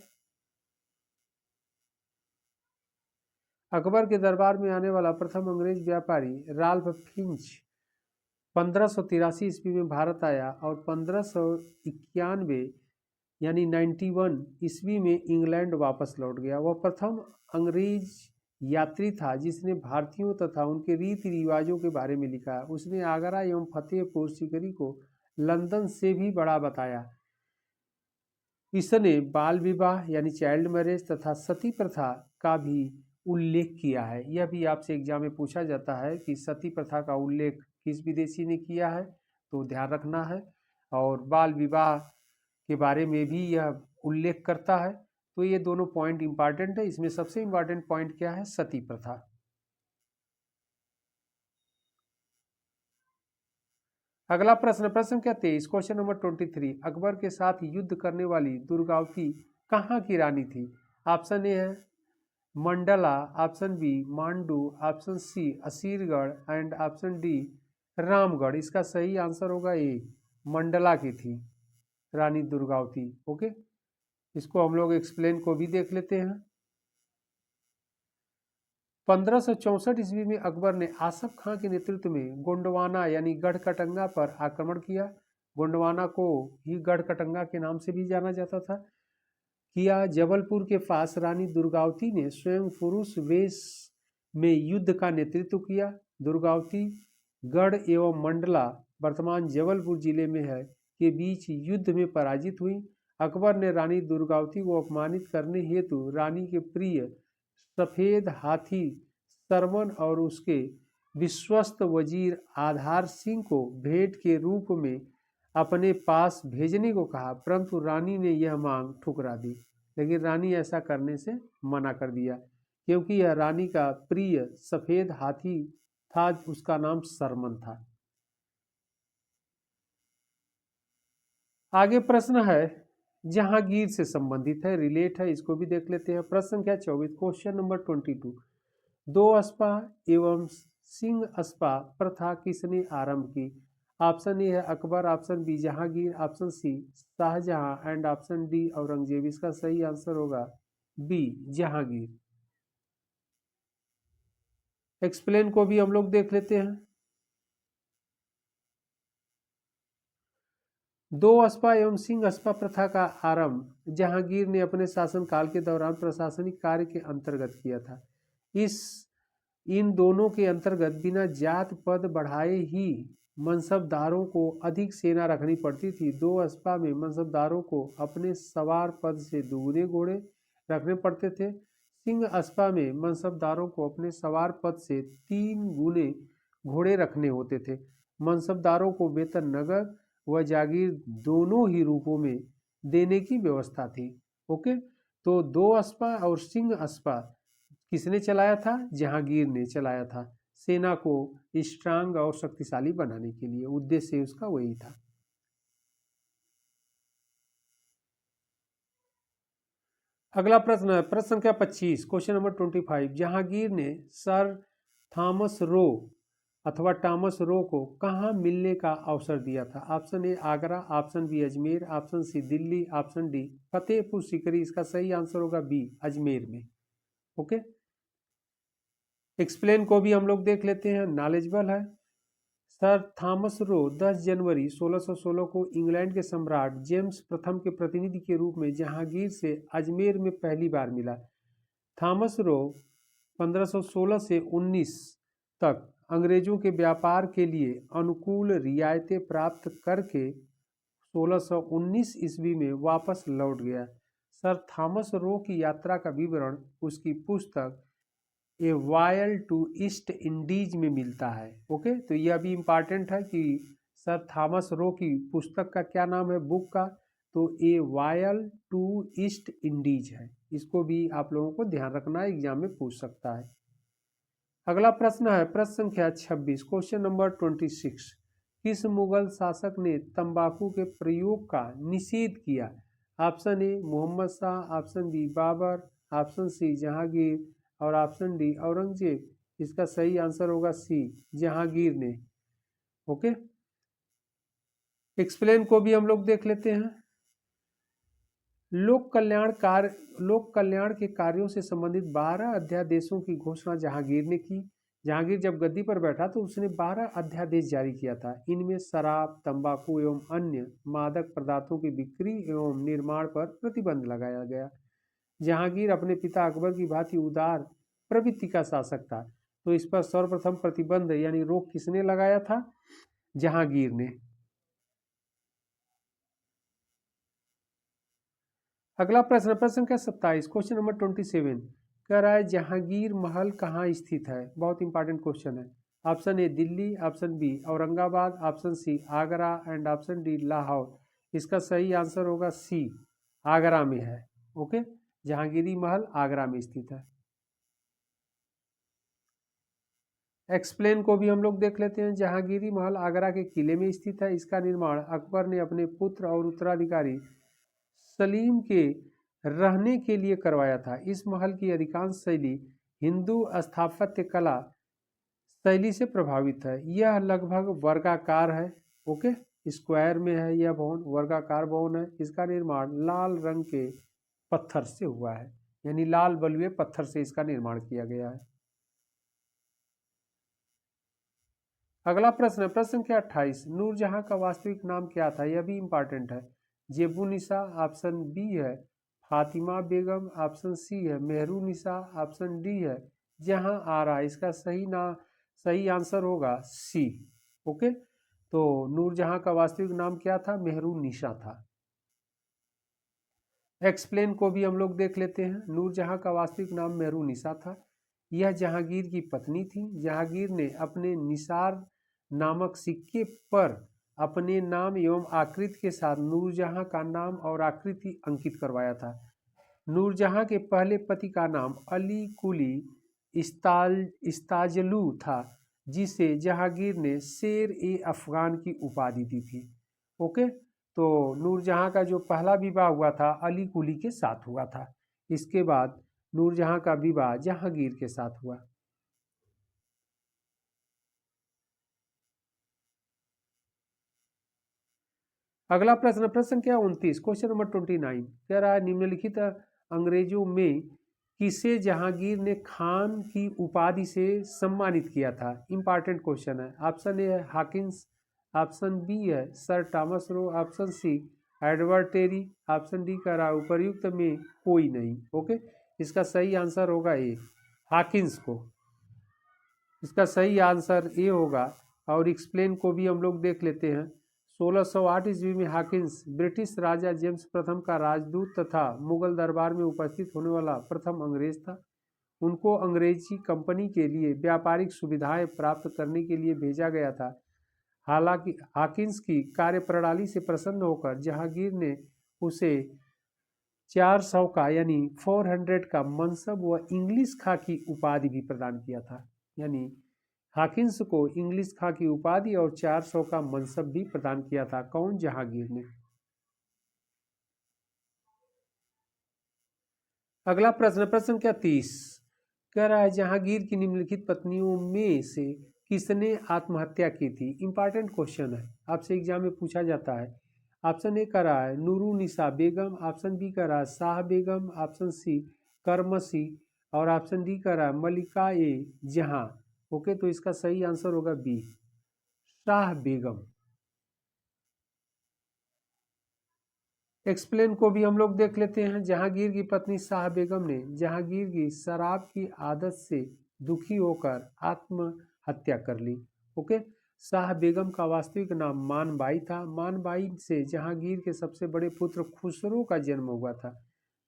अकबर के दरबार में आने वाला प्रथम अंग्रेज व्यापारी राल्फ फिंच 1583 ईस्वी में भारत आया और 1591 यानी 91 ईस्वी में इंग्लैंड वापस लौट गया। वह प्रथम अंग्रेज यात्री था जिसने भारतीयों तथा उनके रीति रिवाजों के बारे में लिखा। उसने आगरा एवं फतेहपुर सीकरी को लंदन से भी बड़ा बताया। इसने बाल विवाह यानी चाइल्ड मैरिज तथा सती प्रथा का भी उल्लेख किया है। यह भी आपसे एग्जाम में पूछा जाता है कि सती प्रथा का उल्लेख किस विदेशी ने किया है, तो ध्यान रखना है। और बाल विवाह के बारे में भी यह उल्लेख करता है। तो ये दोनों पॉइंट इंपॉर्टेंट है। इसमें सबसे इंपॉर्टेंट पॉइंट क्या है? सती प्रथा। अगला प्रश्न, प्रश्न क्या 23, क्वेश्चन नंबर 23। अकबर के साथ युद्ध करने वाली दुर्गावती कहाँ की रानी थी? ऑप्शन ए है Mandla, option B Mandu, option C Asirgarh and option D Ramgarh. इसका सही आंसर होगा ए मंडला की थी रानी दुर्गावती। ओके, इसको हम लोग एक्सप्लेन को भी देख लेते हैं। 1564 ईस्वी में अकबर ने आसफ खां के नेतृत्व में गोंडवाना यानी गढ़कटंगा पर आक्रमण किया। गोंडवाना को ही गढ़कटंगा के नाम से भी जाना जाता था। किया जबलपुर के पास रानी दुर्गावती ने स्वयं पुरुष वेश में युद्ध का नेतृत्व किया। दुर्गावती गढ़ एवं मंडला वर्तमान जबलपुर जिले में है के बीच युद्ध में पराजित हुई। अकबर ने रानी दुर्गावती को अपमानित करने हेतु रानी के प्रिय सफेद हाथी सरमन और उसके विश्वस्त वजीर आधार सिंह को भेंट के रूप में अपने पास भेजने को कहा, परंतु रानी ने यह मांग ठुकरा दी। लेकिन रानी ऐसा करने से मना कर दिया क्योंकि यह रानी का प्रिय सफेद हाथी था, उसका नाम सरमन था। आगे प्रश्न है जहांगीर से संबंधित है, रिलेट है, इसको भी देख लेते हैं। प्रश्न क्या 24, क्वेश्चन नंबर 22। दो अस्पा एवं सिंह अस्पा प्रथा किसने आरंभ की? ऑप्शन ए है Akbar, option B Jahangir, option C Shahjahan and option D Aurangzeb. इसका सही आंसर होगा बी जहांगीर। एक्सप्लेन को भी हम लोग देख लेते हैं। दो अस्पा एवं सिंह अस्पा प्रथा का आरंभ जहांगीर ने अपने शासनकाल के दौरान प्रशासनिक कार्य के अंतर्गत किया था। इन दोनों के अंतर्गत बिना जात पद बढ़ाए ही मनसबदारों को अधिक सेना रखनी पड़ती थी। दो अस्पा में मनसबदारों को अपने सवार पद से दुगने घोड़े रखने पड़ते थे। सिंह अस्पा में मनसबदारों को अपने सवार पद से 3 गुने घोड़े रखने होते थे। मनसबदारों को वेतन नगद व जागीर दोनों ही रूपों में देने की व्यवस्था थी। ओके, तो दो अस्पा और सिंह अस्पा किसने चलाया था? जहांगीर ने चलाया था, सेना को स्ट्रांग और शक्तिशाली बनाने के लिए। उद्देश्य उसका वही था। अगला प्रश्न है प्रश्न संख्या 25, क्वेश्चन नंबर 25। जहांगीर ने सर थॉमस रो अथवा टॉमस रो को कहाँ मिलने का अवसर दिया था? Option A Agra, option B Ajmer, option C Delhi, option D Fatehpur Sikri. इसका सही आंसर होगा बी, अजमेर में। ओके, एक्सप्लेन को भी हम लोग देख लेते हैं, नॉलेजेबल है। सर थॉमस रो 10 जनवरी 1616 को इंग्लैंड के सम्राट जेम्स प्रथम के प्रतिनिधि के रूप में जहांगीर से अजमेर में पहली बार मिला। थॉमस रो 1516 से 19 तक अंग्रेजों के व्यापार के लिए अनुकूल रियायतें प्राप्त करके 1619 ईस्वी में वापस लौट गया। सर थॉमस रो की यात्रा का विवरण उसकी पुस्तक ए वायल टू ईस्ट इंडीज में मिलता है। ओके, तो यह भी इम्पॉर्टेंट है कि सर थॉमस रो की पुस्तक का क्या नाम है, बुक का? तो ए वायल टू ईस्ट इंडीज है। इसको भी आप लोगों को ध्यान रखना है, एग्जाम में पूछ सकता है। अगला प्रश्न है प्रश्न संख्या 26, क्वेश्चन नंबर 26। किस मुगल शासक ने तंबाकू के प्रयोग का निषेध किया? Option A Mohammad Shah, option B Babur, option C Jahangir और ऑप्शन डी औरंगजेब। इसका सही आंसर होगा सी, जहांगीर ने। ओके, एक्सप्लेन को भी हम लोग देख लेते हैं। लोक कल्याण के कार्यों से संबंधित 12 अध्यादेशों की घोषणा जहांगीर ने की। जहांगीर जब गद्दी पर बैठा तो उसने 12 अध्यादेश जारी किया था। इनमें शराब, तंबाकू एवं अन्य मादक पदार्थों की बिक्री एवं निर्माण पर प्रतिबंध लगाया गया। जहांगीर अपने पिता अकबर की भांति उदार प्रवृत्ति का शासक था, तो इस पर सर्वप्रथम प्रतिबंध यानी रोक किसने लगाया था? जहांगीर ने। अगला प्रश्न प्रश्न संख्या 27, क्वेश्चन नंबर 27 कह रहा है जहांगीर महल कहाँ स्थित है? बहुत इंपॉर्टेंट क्वेश्चन है। Option A Delhi, option B Aurangabad, option C Agra and option D Lahore. इसका सही आंसर होगा सी, आगरा में है। ओके, जहांगीरी महल आगरा में स्थित है। एक्सप्लेन को भी हम लोग देख लेते हैं। जहांगीरी महल आगरा के किले में स्थित है। इसका निर्माण अकबर ने अपने पुत्र और उत्तराधिकारी सलीम के रहने के लिए करवाया था। इस महल की अधिकांश शैली हिंदू स्थापत्य कला शैली से प्रभावित है। यह लगभग वर्गाकार है। ओके, स्क्वायर में है यह भवन, वर्गाकार भवन है। इसका निर्माण लाल रंग के पत्थर से हुआ है, यानी लाल बलुए पत्थर से इसका निर्माण किया गया है। अगला प्रश्न है प्रश्न संख्या 28, नूरजहां का वास्तविक नाम क्या था? यह भी इंपॉर्टेंट है। जेबुनिसा ऑप्शन बी है, फातिमा बेगम ऑप्शन सी है, मेहरुनिसा ऑप्शन डी है, जहां आरा। इसका सही आंसर होगा सी। ओके, तो नूरजहां का वास्तविक नाम क्या था? मेहरुनिसा था। एक्सप्लेन को भी हम लोग देख लेते हैं। नूरजहां का वास्तविक नाम मेहरुनिसा था। यह जहांगीर की पत्नी थी। जहांगीर ने अपने निसार नामक सिक्के पर अपने नाम एवं आकृति के साथ नूरजहां का नाम और आकृति अंकित करवाया था। नूरजहां के पहले पति का नाम अली कुली इस्ताजलू था, जिसे जहांगीर ने शेर ए अफगान की उपाधि दी थी। ओके, तो नूरजहां का जो पहला विवाह हुआ था अली कुली के साथ हुआ था। इसके बाद नूरजहां का विवाह जहांगीर के साथ हुआ। अगला प्रश्न प्रश्न संख्या 29, क्वेश्चन नंबर 29 कह रहा है निम्नलिखित अंग्रेजों में किसे जहांगीर ने खान की उपाधि से सम्मानित किया था? इंपॉर्टेंट क्वेश्चन है। ऑप्शन ए है हाकिंस, ऑप्शन बी है Sir Thomas Roe, option C Edward Terry, option D कह रहा है उपर्युक्त में कोई नहीं। ओके, इसका सही आंसर होगा ए, हाकिंस को। इसका सही आंसर ए होगा और एक्सप्लेन को भी हम लोग देख लेते हैं। 1608 ईस्वी में हाकिंस ब्रिटिश राजा जेम्स प्रथम का राजदूत तथा मुगल दरबार में उपस्थित होने वाला प्रथम अंग्रेज था। उनको अंग्रेजी कंपनी के लिए व्यापारिक सुविधाएं प्राप्त करने के लिए भेजा गया था। हालांकि हाकिंस की कार्यप्रणाली से प्रसन्न होकर जहांगीर ने उसे 400 का यानी 400 का मनसब व इंग्लिश खां की उपाधि भी प्रदान किया था। यानी हाकिंस को इंग्लिश खां की उपाधि और 400 का मनसब भी प्रदान किया था। कौन? जहांगीर ने। अगला प्रश्न, प्रश्न क्या 30 कह रहा है जहांगीर की निम्नलिखित पत्नियों में से किसने आत्महत्या की थी? इंपॉर्टेंट क्वेश्चन है, आपसे एग्जाम में पूछा जाता है। ऑप्शन ए कह रहा है नूरुनिसा बेगम, ऑप्शन बी कह रहा है शाह बेगम, ऑप्शन सी करमसी और ऑप्शन डी कह रहा है मलिका ए जहां। ओके, तो इसका सही आंसर होगा बी, शाह बेगम। एक्सप्लेन को भी हम लोग देख लेते हैं। जहांगीर की पत्नी शाह बेगम ने जहांगीर की शराब की आदत से दुखी होकर आत्महत्या कर ली। ओके, शाह बेगम का वास्तविक नाम मानबाई था। मानबाई से जहांगीर के सबसे बड़े पुत्र खुसरो का जन्म हुआ था।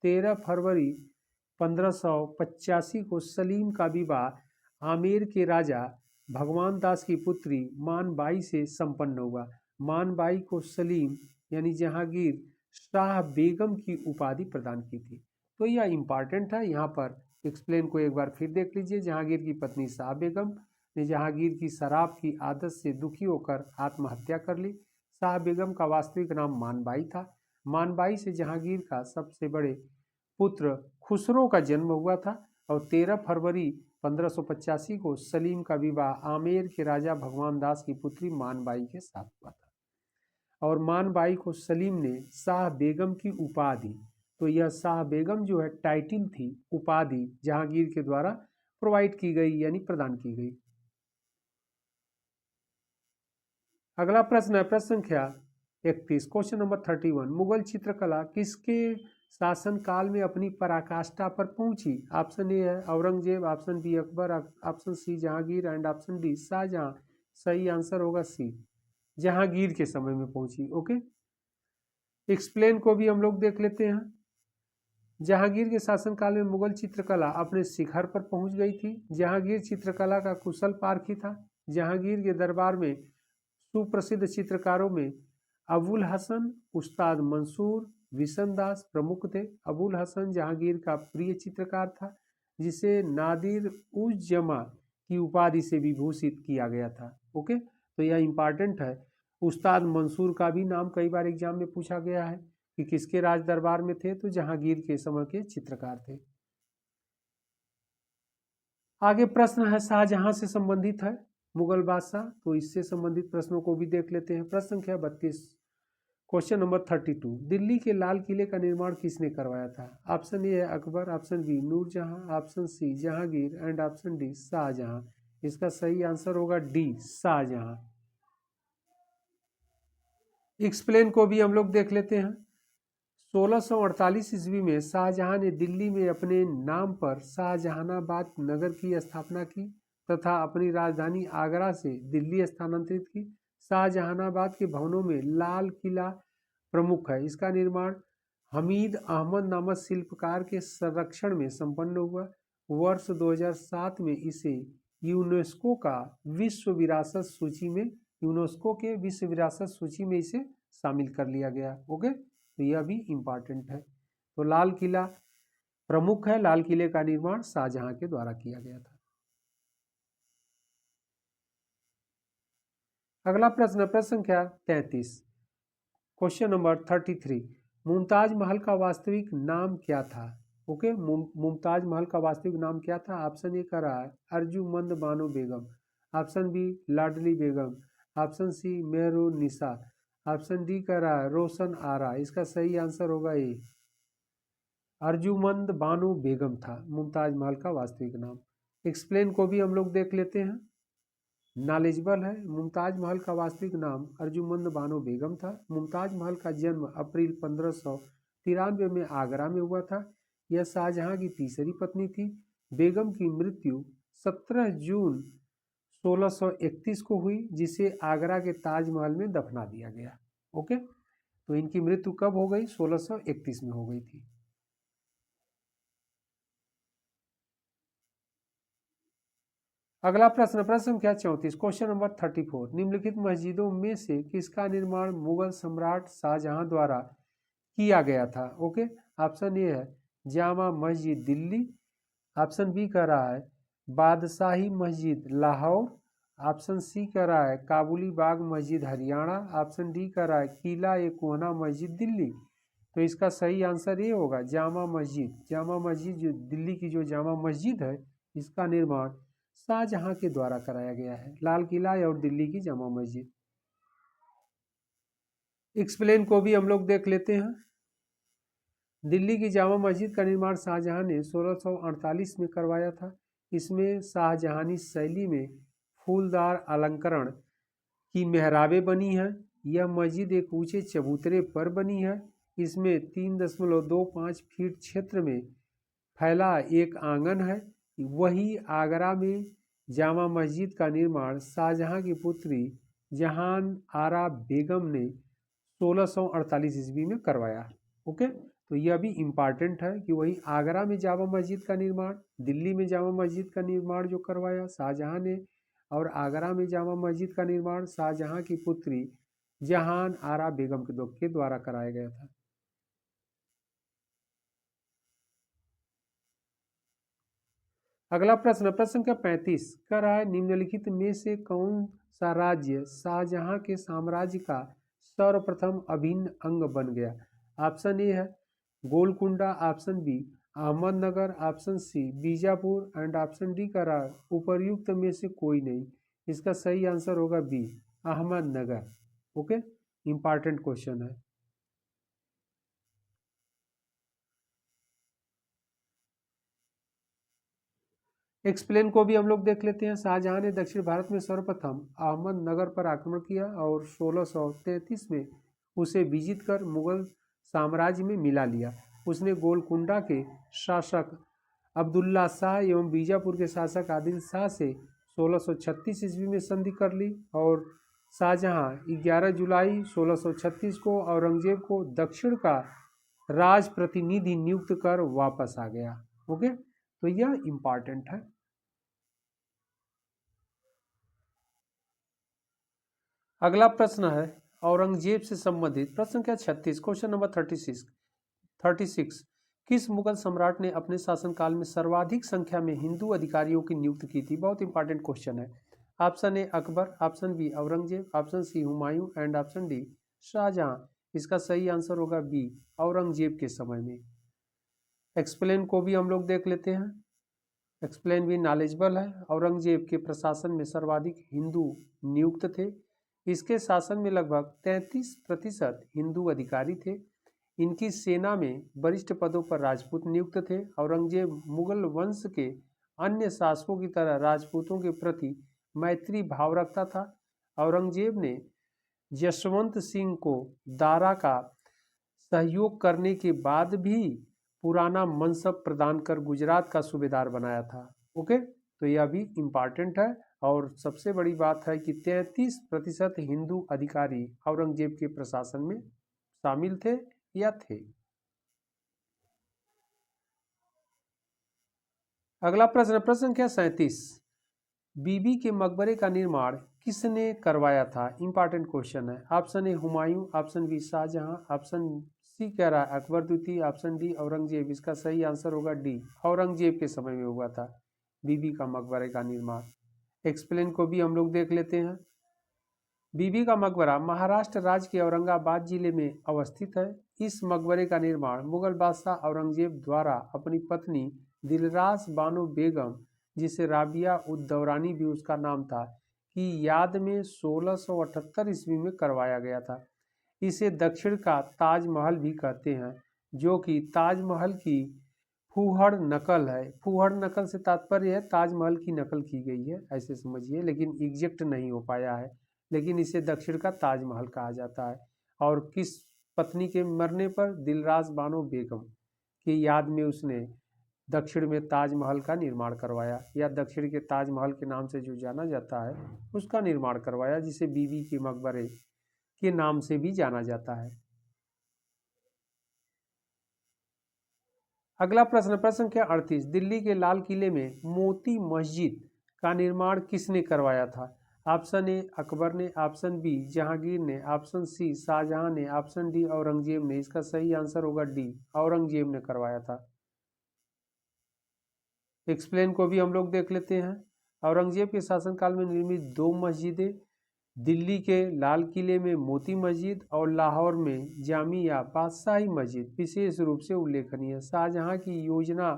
13 फरवरी 1585 को सलीम का विवाह आमेर के राजा भगवान दास की पुत्री मानबाई से संपन्न हुआ। मानबाई को सलीम यानी जहांगीर शाह बेगम की उपाधि प्रदान की थी। तो यह इंपॉर्टेंट है। यहाँ पर एक्सप्लेन को एक बार फिर देख लीजिए। जहांगीर की पत्नी शाह बेगम ने जहांगीर की शराब की आदत से दुखी होकर आत्महत्या कर ली। शाह बेगम का वास्तविक नाम मानबाई था। मानबाई से जहांगीर का सबसे बड़े पुत्र खुसरो का जन्म हुआ था और 13 फरवरी 1585 को सलीम का विवाह आमेर के राजा भगवान दास की पुत्री मानबाई के साथ हुआ था और मानबाई को सलीम ने शाह बेगम की उपाधि, तो यह शाह बेगम जो है टाइटिल थी, उपाधि जहांगीर के द्वारा प्रोवाइड की गई यानी प्रदान की गई। अगला प्रश्न है प्रश्न संख्या 31, क्वेश्चन नंबर 31। मुगल चित्रकला किसके शासन काल में अपनी पराकाष्ठा पर पहुंची? ऑप्शन ए है Aurangzeb, option B Akbar, option C Jahangir and option D Shahjahan. सही आंसर होगा सी, जहांगीर के समय में पहुंची। ओके, एक्सप्लेन को भी हम लोग देख लेते हैं। जहांगीर के शासनकाल में मुगल चित्रकला अपने शिखर पर पहुंच गई थी। जहांगीर चित्रकला का कुशल पारखी था। जहांगीर के दरबार में सुप्रसिद्ध चित्रकारों में अबुल हसन, उस्ताद मंसूर, विशन दास प्रमुख थे। अबुल हसन जहांगीर का प्रिय चित्रकार था जिसे नादिर उज जमा की उपाधि से विभूषित किया गया था। ओके, तो यह इंपॉर्टेंट है। उस्ताद मंसूर का भी नाम कई बार एग्जाम में पूछा गया है कि किसके राज दरबार में थे, तो जहांगीर के समय के चित्रकार थे। आगे प्रश्न है शाहजहां से संबंधित है, मुगल बादशाह, तो इससे संबंधित प्रश्नों को भी देख लेते हैं। प्रश्न संख्या 32, क्वेश्चन नंबर 32। दिल्ली के लाल किले का निर्माण किसने करवाया था? ऑप्शन ए है Akbar, option B Nurjahan, option C Jahangir and option D Shahjahan. इसका सही आंसर होगा डी, शाहजहां। एक्सप्लेन को भी हम लोग देख लेते हैं। 1648 ईस्वी में शाहजहां ने दिल्ली में अपने नाम पर शाहजहानाबाद नगर की स्थापना की तथा अपनी राजधानी आगरा से दिल्ली स्थानांतरित की। शाहजहानाबाद के भवनों में लाल किला प्रमुख है। इसका निर्माण हमीद अहमद नामक शिल्पकार के संरक्षण में संपन्न हुआ। वर्ष 2007 में इसे यूनेस्को का विश्व विरासत सूची में यूनेस्को के विश्व विरासत सूची में इसे शामिल कर लिया गया। ओके, तो यह भी इंपॉर्टेंट है। तो लाल किला प्रमुख है। लाल किले का निर्माण शाहजहां के द्वारा किया गया था। अगला प्रश्न, प्रश्न संख्या 33, क्वेश्चन नंबर 33। मुमताज महल का वास्तविक नाम क्या था? ओके, मुमताज महल का वास्तविक नाम क्या था? ऑप्शन ए कह रहा है Arjumand Bano Begum, option B Ladli Begum, option C Mehrunnisa, option D कह रहा है रोशन आरा। इसका सही आंसर होगा ए, अर्जुमंद बानो बेगम था मुमताज महल का वास्तविक नाम। एक्सप्लेन को भी हम लोग देख लेते हैं, नॉलेजेबल है। मुमताज महल का वास्तविक नाम अर्जुमंद बानो बेगम था। मुमताज महल का जन्म अप्रैल 1593 में आगरा में हुआ था। यह शाहजहां की तीसरी पत्नी थी। बेगम की मृत्यु 17 जून 1631 को हुई, जिसे आगरा के ताजमहल में दफना दिया गया। ओके, तो इनकी मृत्यु कब हो गई? 1631 में हो गई थी। अगला प्रश्न, प्रश्न संख्या 34, क्वेश्चन नंबर 34, निम्नलिखित मस्जिदों में से किसका निर्माण मुगल सम्राट शाहजहां द्वारा किया गया था? ओके, ऑप्शन ए है जामा मस्जिद दिल्ली, ऑप्शन बी कह रहा है बादशाही मस्जिद लाहौर, ऑप्शन सी कह रहा है काबुली बाग मस्जिद हरियाणा, ऑप्शन डी कह रहा है किला ए कोहना मस्जिद दिल्ली। तो इसका सही आंसर ये होगा जामा मस्जिद। जामा मस्जिद जो दिल्ली की जो जामा मस्जिद है, इसका निर्माण शाहजहां के द्वारा कराया गया है। लाल किला और दिल्ली की जामा मस्जिद। एक्सप्लेन को भी हम लोग देख लेते हैं। दिल्ली की जामा मस्जिद का निर्माण शाहजहां ने 1648 में करवाया था। इसमें शाहजहानी शैली में फूलदार अलंकरण की मेहराबें बनी हैं। यह मस्जिद एक ऊंचे चबूतरे पर बनी है। इसमें 3.25 फीट क्षेत्र में फैला एक आंगन है। वही आगरा में जामा मस्जिद का निर्माण शाहजहां की पुत्री जहान आरा बेगम ने 1648 ईस्वी में करवाया। ओके, तो यह भी इम्पॉर्टेंट है कि वही आगरा में जामा मस्जिद का निर्माण, दिल्ली में जामा मस्जिद का निर्माण जो करवाया शाहजहां ने, और आगरा में जामा मस्जिद का निर्माण शाहजहां की पुत्री जहान आरा बेगम के द्वारा कराया गया था। अगला प्रश्न, प्रश्न संख्या 35 कह रहा है निम्नलिखित में से कौन सा राज्य शाहजहां के साम्राज्य का सर्वप्रथम अभिन्न अंग बन गया? ऑप्शन ए है Golconda, option B Ahmednagar, option C Bijapur and option D कह रहा है उपर्युक्त में से कोई नहीं। इसका सही आंसर होगा B Ahmednagar. Okay, important question है। एक्सप्लेन को भी हम लोग देख लेते हैं। शाहजहां ने दक्षिण भारत में सर्वप्रथम अहमदनगर पर आक्रमण किया और 1633 में उसे विजित कर मुगल साम्राज्य में मिला लिया। उसने गोलकुंडा के शासक अब्दुल्ला शाह एवं बीजापुर के शासक आदिल शाह से 1636 ईस्वी में संधि कर ली और शाहजहां 11 जुलाई 1636 को औरंगजेब को दक्षिण का राज प्रतिनिधि नियुक्त कर वापस आ गया। ओके, तो यह इंपॉर्टेंट है। अगला प्रश्न है औरंगजेब से संबंधित, प्रश्न संख्या 36, क्वेश्चन नंबर 36, किस मुगल सम्राट ने अपने शासनकाल में सर्वाधिक संख्या में हिंदू अधिकारियों की नियुक्ति की थी? बहुत इंपॉर्टेंट क्वेश्चन है। Option A Akbar, option B Aurangzeb, option C Humayun and option D Shahjahan. इसका सही आंसर होगा बी औरंगजेब के समय में। एक्सप्लेन को भी हम लोग देख लेते हैं। एक्सप्लेन भी नॉलेजेबल है। औरंगजेब के प्रशासन में सर्वाधिक हिंदू नियुक्त थे। इसके शासन में लगभग 33% हिंदू अधिकारी थे। इनकी सेना में वरिष्ठ पदों पर राजपूत नियुक्त थे। औरंगजेब मुगल वंश के अन्य शासकों की तरह राजपूतों के प्रति मैत्री भाव रखता था। औरंगजेब ने यशवंत सिंह को दारा का सहयोग करने के बाद भी पुराना मनसब प्रदान कर गुजरात का सूबेदार बनाया था। ओके, तो यह भी इम्पॉर्टेंट है। और सबसे बड़ी बात है कि 33% हिंदू अधिकारी औरंगजेब के प्रशासन में शामिल थे या थे। अगला प्रश्न, प्रश्न संख्या 37, बीबी के मकबरे का निर्माण किसने करवाया था? इंपॉर्टेंट क्वेश्चन है। Option A Humayun, option B Shahjahan, option C कह रहा है अकबर द्वितीय, ऑप्शन डी औरंगजेब। इसका सही आंसर होगा डी औरंगजेब के समय में हुआ था बीबी का मकबरे का निर्माण। एक्सप्लेन को भी हम लोग देख लेते हैं। बीबी का मकबरा महाराष्ट्र राज्य के औरंगाबाद जिले में अवस्थित है। इस मकबरे का निर्माण मुगल बादशाह औरंगजेब द्वारा अपनी पत्नी दिलरास बानो बेगम, जिसे राबिया उद दौरानी भी उसका नाम था, की याद में 1678 ईस्वी में करवाया गया था। इसे दक्षिण का ताजमहल भी कहते हैं, जो कि ताजमहल की फूहड़ नकल है। फूहड़ नकल से तात्पर्य है ताजमहल की नकल की गई है, ऐसे समझिए, लेकिन एग्जैक्ट नहीं हो पाया है। लेकिन इसे दक्षिण का ताजमहल कहा जाता है। और किस पत्नी के मरने पर? दिलरास बानो बेगम की याद में उसने दक्षिण में ताजमहल का निर्माण करवाया, या दक्षिण के ताजमहल के नाम से जो जाना जाता है उसका निर्माण करवाया, जिसे बीबी के मकबरे के नाम से भी जाना जाता है। अगला प्रश्न, प्रश्न संख्या 38, दिल्ली के लाल किले में मोती मस्जिद का निर्माण किसने करवाया था? ऑप्शन ए अकबर ने, ऑप्शन बी जहांगीर ने, ऑप्शन सी शाहजहां ने, ऑप्शन डी औरंगजेब ने। इसका सही आंसर होगा डी, औरंगजेब ने करवाया था। एक्सप्लेन को भी हम लोग देख लेते हैं। औरंगजेब के शासनकाल में निर्मित दो मस्जिदें, दिल्ली के लाल किले में मोती मस्जिद और लाहौर में जामिया बादशाही मस्जिद विशेष रूप से उल्लेखनीय है। शाहजहां की योजना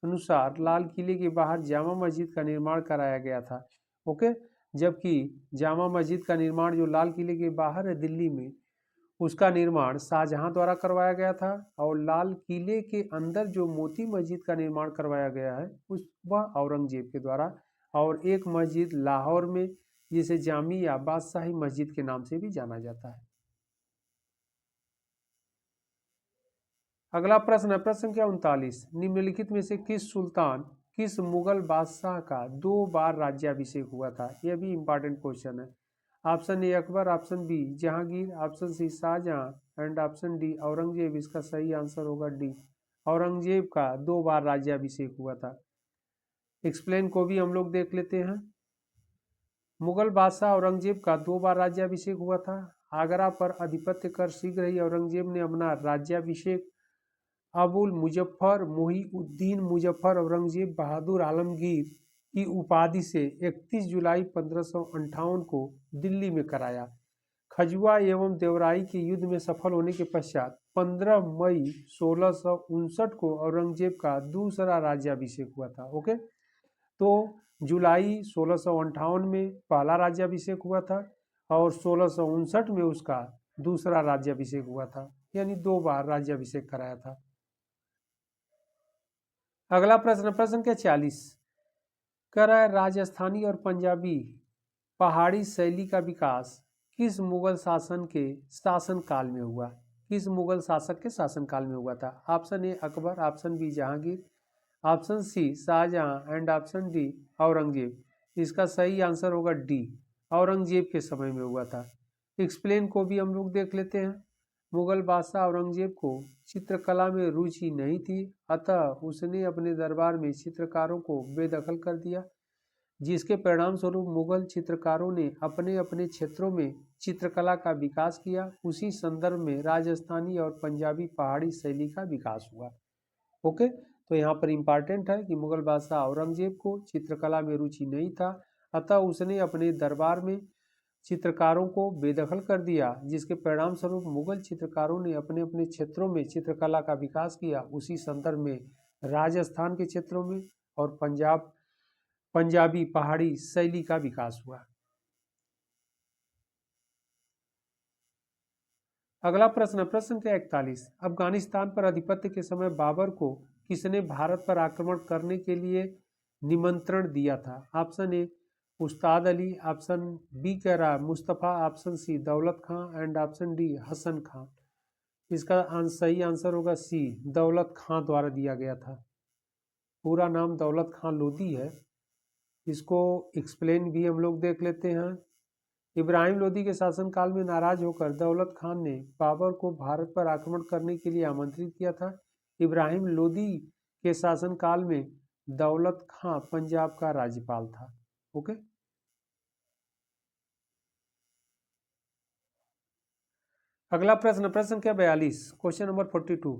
अनुसार लाल किले के बाहर जामा मस्जिद का निर्माण कराया गया था। ओके, जबकि जामा मस्जिद का निर्माण जो लाल किले के बाहर है दिल्ली में, उसका निर्माण शाहजहां द्वारा करवाया गया था। और लाल किले के अंदर जो मोती मस्जिद का निर्माण करवाया गया है उस वह औरंगजेब के द्वारा। और एक मस्जिद लाहौर में, जिसे जामिया बादशाही मस्जिद के नाम से भी जाना जाता है। अगला प्रश्न है प्रश्न संख्या 39, निम्नलिखित में से किस सुल्तान, किस मुगल बादशाह का 2 बार राज्याभिषेक हुआ था? यह भी इंपॉर्टेंट क्वेश्चन है। Option A Akbar, option B Jahangir, option C Shahjahan and option D Aurangzeb. इसका सही आंसर होगा डी, औरंगजेब का 2 बार राज्याभिषेक हुआ था। एक्सप्लेन को भी हम लोग देख लेते हैं। मुगल बादशाह औरंगजेब का 2 बार राज्याभिषेक हुआ था। आगरा पर आधिपत्य कर शीघ्र ही औरंगजेब ने अपना राज्याभिषेक अबुल मुजफ्फर मुहीउद्दीन मुजफ्फर औरंगजेब बहादुर आलमगीर की उपाधि से 31 जुलाई 1558 को दिल्ली में कराया। खजुआ एवं देवराई के युद्ध में सफल होने के पश्चात 15 मई 1659 को औरंगजेब का दूसरा राज्याभिषेक हुआ था। ओके, तो जुलाई 1658 में पहला राज्याभिषेक हुआ था और 1659 में उसका दूसरा राज्याभिषेक हुआ था, यानी 2 बार राज्याभिषेक कराया था। अगला प्रश्न, प्रश्न संख्या 40, कह रहा है राजस्थानी और पंजाबी पहाड़ी शैली का विकास किस मुगल शासन के शासनकाल में हुआ? किस मुगल शासक के शासनकाल में हुआ था? Option A Akbar, option B Jahangir, option C Shahjahan and option D Aurangzeb. इसका सही आंसर होगा डी, औरंगजेब के समय में हुआ था। एक्सप्लेन को भी हम लोग देख लेते हैं। मुगल बादशाह औरंगजेब को चित्रकला में रुचि नहीं थी, अतः उसने अपने दरबार में चित्रकारों को बेदखल कर दिया, जिसके परिणाम स्वरूप मुगल चित्रकारों ने अपने अपने क्षेत्रों में चित्रकला का विकास किया। उसी संदर्भ में राजस्थानी और पंजाबी पहाड़ी शैली का विकास हुआ। ओके, तो यहाँ पर इम्पॉर्टेंट है कि मुगल बादशाह औरंगजेब को चित्रकला में रुचि नहीं था, अतः उसने अपने दरबार में चित्रकारों को बेदखल कर दिया, जिसके परिणाम स्वरूप मुगल चित्रकारों ने अपने अपने क्षेत्रों में चित्रकला का विकास किया। उसी संदर्भ में राजस्थान के क्षेत्रों में और पंजाबी पहाड़ी शैली का विकास हुआ। अगला प्रश्न, प्रश्न संख्या 41, अफगानिस्तान पर आधिपत्य के समय बाबर को किसने भारत पर आक्रमण करने के लिए निमंत्रण दिया था? ऑप्शन ए उस्ताद अली, ऑप्शन बी कह रहा है मुस्तफ़ा, ऑप्शन सी दौलत खां एंड ऑप्शन डी हसन खां। इसका सही आंसर होगा सी, दौलत खां द्वारा दिया गया था। पूरा नाम दौलत खां लोदी है। इसको एक्सप्लेन भी हम लोग देख लेते हैं। इब्राहिम लोदी के शासनकाल में नाराज होकर दौलत खान ने बाबर को भारत पर आक्रमण करने के लिए आमंत्रित किया था। इब्राहिम लोदी के शासनकाल में दौलत खां पंजाब का राज्यपाल था। ओके, अगला प्रश्न, प्रश्न संख्या 42, क्वेश्चन नंबर 42,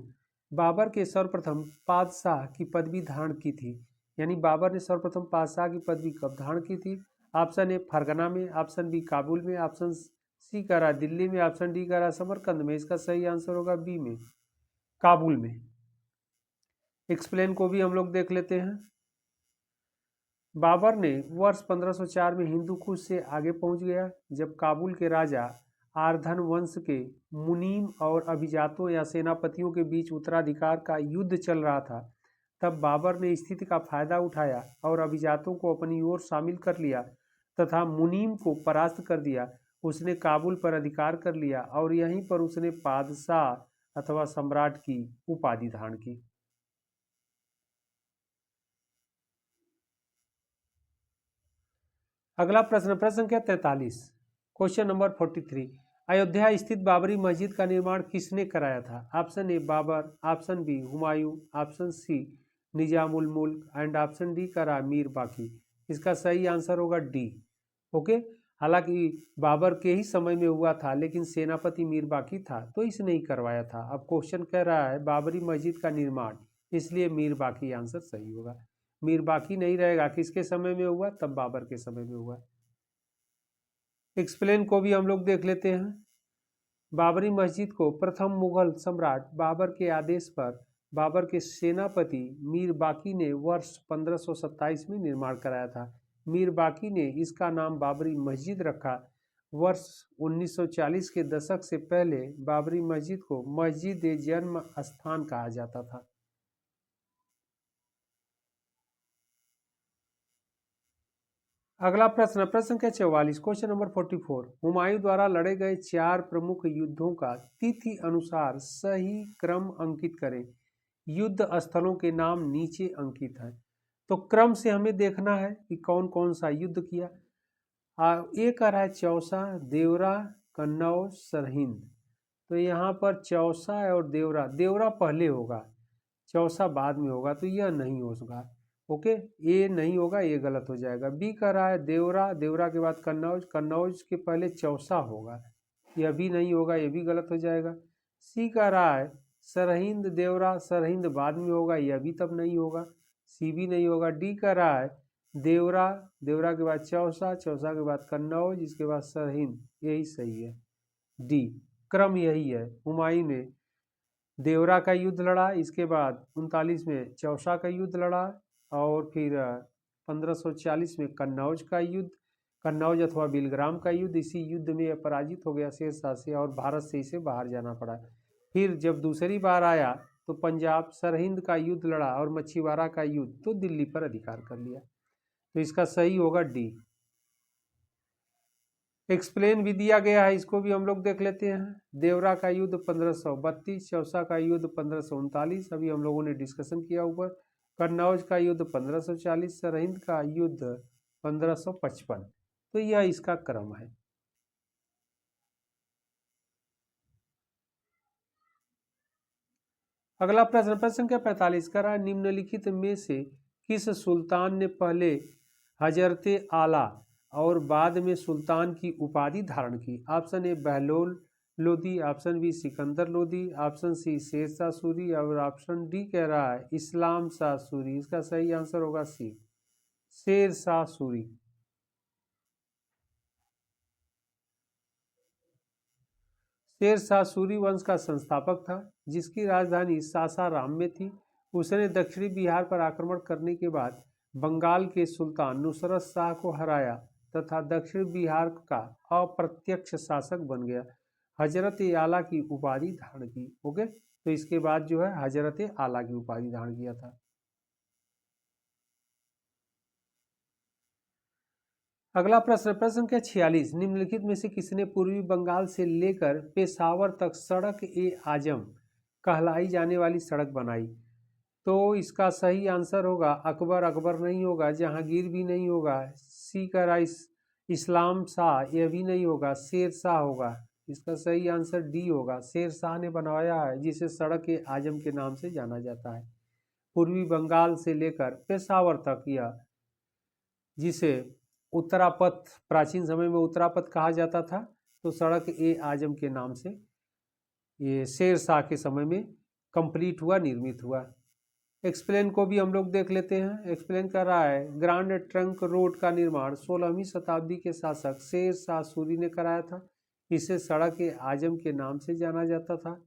बाबर के सर्वप्रथम पादशाह की पदवी धारण की थी, यानी बाबर ने सर्वप्रथम पादशाह की पदवी कब धारण की थी? ऑप्शन ए फरगना में, ऑप्शन बी काबुल में, ऑप्शन सी कह रहा दिल्ली में, ऑप्शन डी कह रहा समरकंद में। इसका सही आंसर होगा बी में, काबुल में। एक्सप्लेन को भी हम लोग देख लेते हैं। बाबर ने वर्ष 1504 में हिंदू कुश से आगे पहुंच गया, जब काबुल के राजा आर्धन वंश के मुनीम और अभिजातों या सेनापतियों के बीच उत्तराधिकार का युद्ध चल रहा था। तब बाबर ने स्थिति का फायदा उठाया और अभिजातों को अपनी ओर शामिल कर लिया तथा मुनीम को परास्त कर दिया। उसने काबुल पर अधिकार कर लिया और यहीं पर उसने पादशाह अथवा सम्राट की उपाधि धारण की। अगला प्रश्न, प्रश्न संख्या 43, क्वेश्चन नंबर 43, अयोध्या स्थित बाबरी मस्जिद का निर्माण किसने कराया था? Option A Babur, option B Humayun, option C Nizamul Mulk and option D करा मीर बाकी। इसका सही आंसर होगा डी। ओके, हालांकि बाबर के ही समय में हुआ था, लेकिन सेनापति मीर बाकी था तो इसने ही करवाया था। अब क्वेश्चन कह रहा है बाबरी मस्जिद का निर्माण, इसलिए मीर बाकी आंसर सही होगा। मीर बाकी नहीं रहेगा, किसके समय में हुआ? तब बाबर के समय में हुआ। एक्सप्लेन को भी हम लोग देख लेते हैं। बाबरी मस्जिद को प्रथम मुगल सम्राट बाबर के आदेश पर बाबर के सेनापति मीर बाकी ने वर्ष 1527 में निर्माण कराया था। मीर बाकी ने इसका नाम बाबरी मस्जिद रखा। वर्ष 1940 के दशक से पहले बाबरी मस्जिद को मस्जिद ए जन्म स्थान कहा जाता था। अगला प्रश्न, प्रश्न संख्या 44, क्वेश्चन नंबर 44, हुमायूं द्वारा लड़े गए 4 प्रमुख युद्धों का तिथि अनुसार सही क्रम अंकित करें। युद्ध स्थलों के नाम नीचे अंकित हैं, तो क्रम से हमें देखना है कि कौन कौन सा युद्ध किया। एक आ रहा है चौसा, देवरा, कन्नौज, सरहिंद। तो यहाँ पर चौसा और देवरा, देवरा पहले होगा, चौसा बाद में होगा, तो यह नहीं होगा। ओके, ए नहीं होगा, ये गलत हो जाएगा। बी कह रहा है देवरा, देवरा के बाद कन्नौज, कन्नौज के पहले चौसा होगा, यह भी नहीं होगा, ये भी गलत हो जाएगा। सी कह रहा है सरहिंद, देवरा, सरहिंद बाद में होगा, यह भी तब नहीं होगा, सी भी नहीं होगा। डी कह रहा है देवरा, देवरा के बाद चौसा, चौसा के बाद कन्नौज, इसके बाद सरहिंद, यही सही है, डी। क्रम यही है, हुमायूं ने देवरा का युद्ध लड़ा, इसके बाद 39 में चौसा का युद्ध लड़ा, और फिर 1540 में कन्नौज का युद्ध, कन्नौज अथवा बिलग्राम का युद्ध। इसी युद्ध में पराजित हो गया शेरशाह से और भारत से इसे बाहर जाना पड़ा। फिर जब दूसरी बार आया तो पंजाब सरहिंद का युद्ध लड़ा और मछीवाड़ा का युद्ध, तो दिल्ली पर अधिकार कर लिया। तो इसका सही होगा डी। एक्सप्लेन भी दिया गया है, इसको भी हम लोग देख लेते हैं। देवरा का युद्ध 1532, चौसा का युद्ध 1539, अभी हम लोगों ने डिस्कशन किया ऊपर। कन्नौज का युद्ध 1540, सरहिंद का युद्ध 1555। तो यह इसका क्रम है। अगला प्रश्न, प्रश्न संख्या 45, करा निम्नलिखित में से किस सुल्तान ने पहले हजरते आला और बाद में सुल्तान की उपाधि धारण की? Option A Bahlol Lodi, option B Sikandar Lodi, option C Sher Shah Suri, और ऑप्शन डी कह रहा है इस्लाम शाह सूरी। इसका सही आंसर होगा सी, शेरशाह सूरी। शेरशाह सूरी वंश का संस्थापक था, जिसकी राजधानी सासाराम में थी। उसने दक्षिणी बिहार पर आक्रमण करने के बाद बंगाल के सुल्तान नुसरत शाह को हराया तथा दक्षिण बिहार का अप्रत्यक्ष शासक बन गया। हजरत आला की उपाधि धारण की। ओके, तो इसके बाद जो है हजरत आला की उपाधि धारण किया था। अगला प्रश्न, प्रश्न संख्या 46, निम्नलिखित में से किसने पूर्वी बंगाल से लेकर पेशावर तक सड़क ए आजम कहलाई जाने वाली सड़क बनाई? तो इसका सही आंसर होगा अकबर, अकबर नहीं होगा, जहांगीर भी नहीं होगा, सी का राइस इस्लाम शाह, यह भी नहीं होगा, शेर शाह होगा। इसका सही आंसर डी होगा, शेर शाह ने बनवाया है, जिसे सड़क ए आजम के नाम से जाना जाता है। पूर्वी बंगाल से लेकर पेशावर तक, यह जिसे उत्तरापथ, प्राचीन समय में उत्तरापथ कहा जाता था, तो सड़क ए आजम के नाम से ये शेर शाह के समय में कंप्लीट हुआ, निर्मित हुआ। एक्सप्लेन को भी हम लोग देख लेते हैं। एक्सप्लेन कर रहा है ग्रांड ट्रंक रोड का निर्माण 16वीं शताब्दी के शासक शेर शाह सूरी ने कराया था। इसे सड़क ए आजम के नाम से जाना जाता था।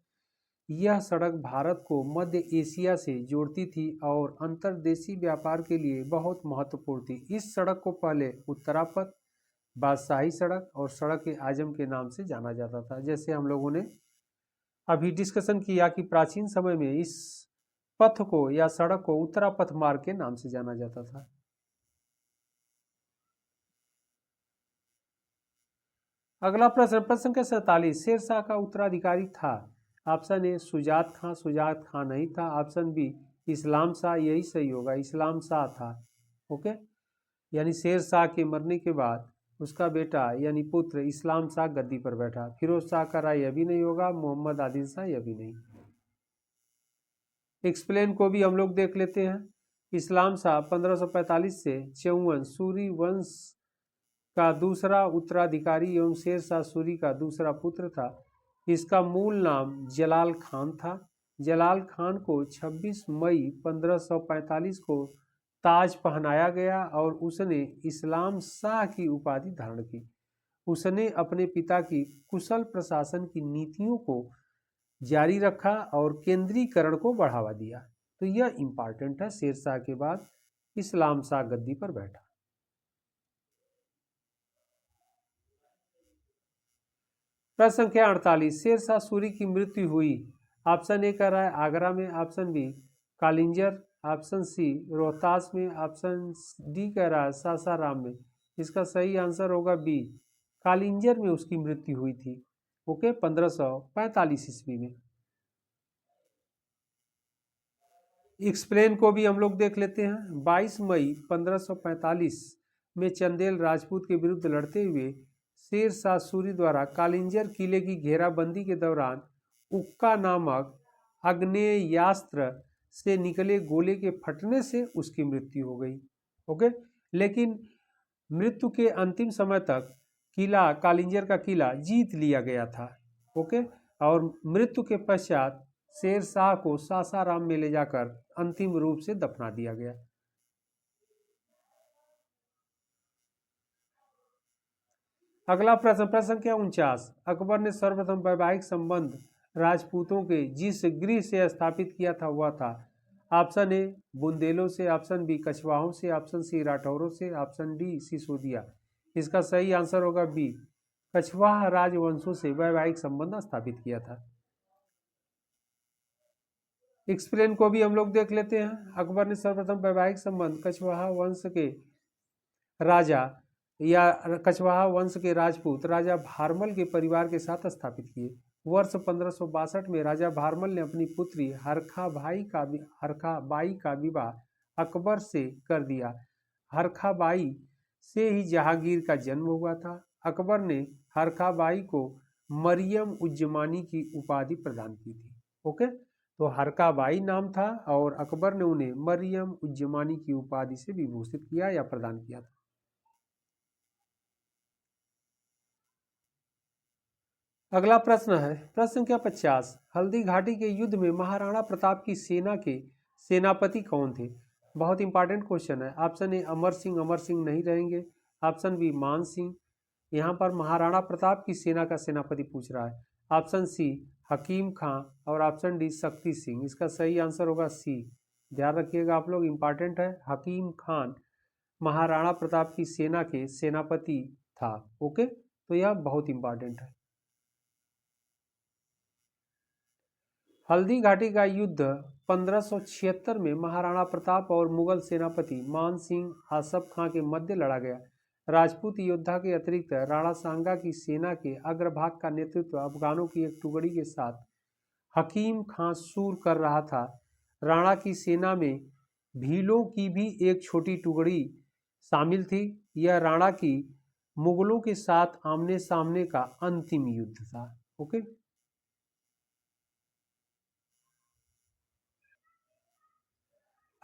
यह सड़क भारत को मध्य एशिया से जोड़ती थी और अंतर्देशीय व्यापार के लिए बहुत महत्वपूर्ण थी। इस सड़क को पहले उत्तरापथ, बादशाही सड़क और सड़क ए आजम के नाम से जाना जाता था। जैसे हम लोगों ने अभी डिस्कशन किया कि प्राचीन समय में इस पथ को या सड़क को उत्तरापथ मार्ग के नाम से जाना जाता था। अगला प्रश्न, प्रश्न संख्या 47, शेरशाह का उत्तराधिकारी था? ऑप्शन ए सुजात खां, सुजात खां नहीं था। ऑप्शन बी इस्लाम शाह, यही सही होगा, इस्लाम शाह था। ओके, यानी शेर शाह के मरने के बाद उसका बेटा यानी पुत्र इस्लाम शाह गद्दी पर बैठा। फिरोज शाह का राय यह भी नहीं होगा, मोहम्मद आदिल शाह यह भी नहीं। एक्सप्लेन को भी हम लोग देख लेते हैं। इस्लाम शाह 1545 से 54 सूरी वंश का दूसरा उत्तराधिकारी एवं शेर शाह सूरी का दूसरा पुत्र था। इसका मूल नाम जलाल खान था। जलाल खान को 26 मई 1545 को ताज पहनाया गया और उसने इस्लाम शाह की उपाधि धारण की। उसने अपने पिता की कुशल प्रशासन की नीतियों को जारी रखा और केंद्रीकरण को बढ़ावा दिया। तो यह इंपॉर्टेंट है। शेर शाह के बाद इस्लाम शाह गद्दी पर बैठा। प्रश्न संख्या 48, शेर शाह सूरी की मृत्यु हुई। ऑप्शन ए कह रहा है आगरा में, option B Kalinjar, option C Rohtas में, ऑप्शन डी कह रहा है सासाराम में। इसका सही आंसर होगा बी, कालिंजर में उसकी मृत्यु हुई थी। ओके, 1545 ईस्वी में। एक्सप्लेन को भी हम लोग देख लेते हैं। 22 मई 1545 में चंदेल राजपूत के विरुद्ध लड़ते हुए शेर शाह सूरी द्वारा कालिंजर किले की घेराबंदी के दौरान उक्का नामक आग्नेयास्त्र से निकले गोले के फटने से उसकी मृत्यु हो गई। ओके, लेकिन मृत्यु के अंतिम समय तक किला कालिंजर का किला जीत लिया गया था। ओके, और मृत्यु के पश्चात शेर शाह को सासाराम में ले जाकर अंतिम रूप से दफना दिया गया। अगला प्रश्न, प्रश्न संख्या 49, अकबर ने सर्वप्रथम वैवाहिक संबंध राजपूतों के जिस गृह से स्थापित किया था वह था। ऑप्शन ए बुंदेलों से, ऑप्शन बी कछवाहों से, ऑप्शन सी राठौरों से, ऑप्शन डी सिसोदिया। इसका सही आंसर होगा बी, कछवाहा राजवंशों से वैवाहिक संबंध स्थापित किया था। एक्सप्लेन को भी हम लोग देख लेते हैं। अकबर ने सर्वप्रथम वैवाहिक संबंध कछवाहा वंश के राजा या कछवाहा वंश के राजपूत राजा भारमल के परिवार के साथ स्थापित किए। वर्ष 1562 में राजा भारमल ने अपनी पुत्री हरखाबाई का विवाह अकबर से कर दिया। हरखाबाई से ही जहांगीर का जन्म हुआ था। अकबर ने हरखाबाई को मरियम उज्जमानी की उपाधि प्रदान की थी। ओके, तो हरखाबाई नाम था और अकबर ने उन्हें मरियम उज्जमानी की उपाधि से विभूषित किया या प्रदान किया था। अगला प्रश्न है प्रश्न संख्या 50, हल्दी घाटी के युद्ध में महाराणा प्रताप की सेना के सेनापति कौन थे। बहुत इंपॉर्टेंट क्वेश्चन है। ऑप्शन ए अमर सिंह नहीं रहेंगे, ऑप्शन बी मान सिंह, यहाँ पर महाराणा प्रताप की सेना का सेनापति पूछ रहा है। ऑप्शन सी हकीम खां और ऑप्शन डी शक्ति सिंह। इसका सही आंसर होगा सी। ध्यान रखिएगा आप लोग, इंपॉर्टेंट है। हकीम खान महाराणा प्रताप की सेना के सेनापति था। ओके, तो यह बहुत इंपॉर्टेंट है। हल्दी घाटी का युद्ध 1576 में महाराणा प्रताप और मुगल सेनापति मान सिंह आसफ खां के मध्य लड़ा गया। राजपूत योद्धा के अतिरिक्त राणा सांगा की सेना के अग्रभाग का नेतृत्व अफगानों की एक टुकड़ी के साथ हकीम खां सूर कर रहा था। राणा की सेना में भीलों की भी एक छोटी टुकड़ी शामिल थी। यह राणा की मुगलों के साथ आमने सामने का अंतिम युद्ध था। ओके,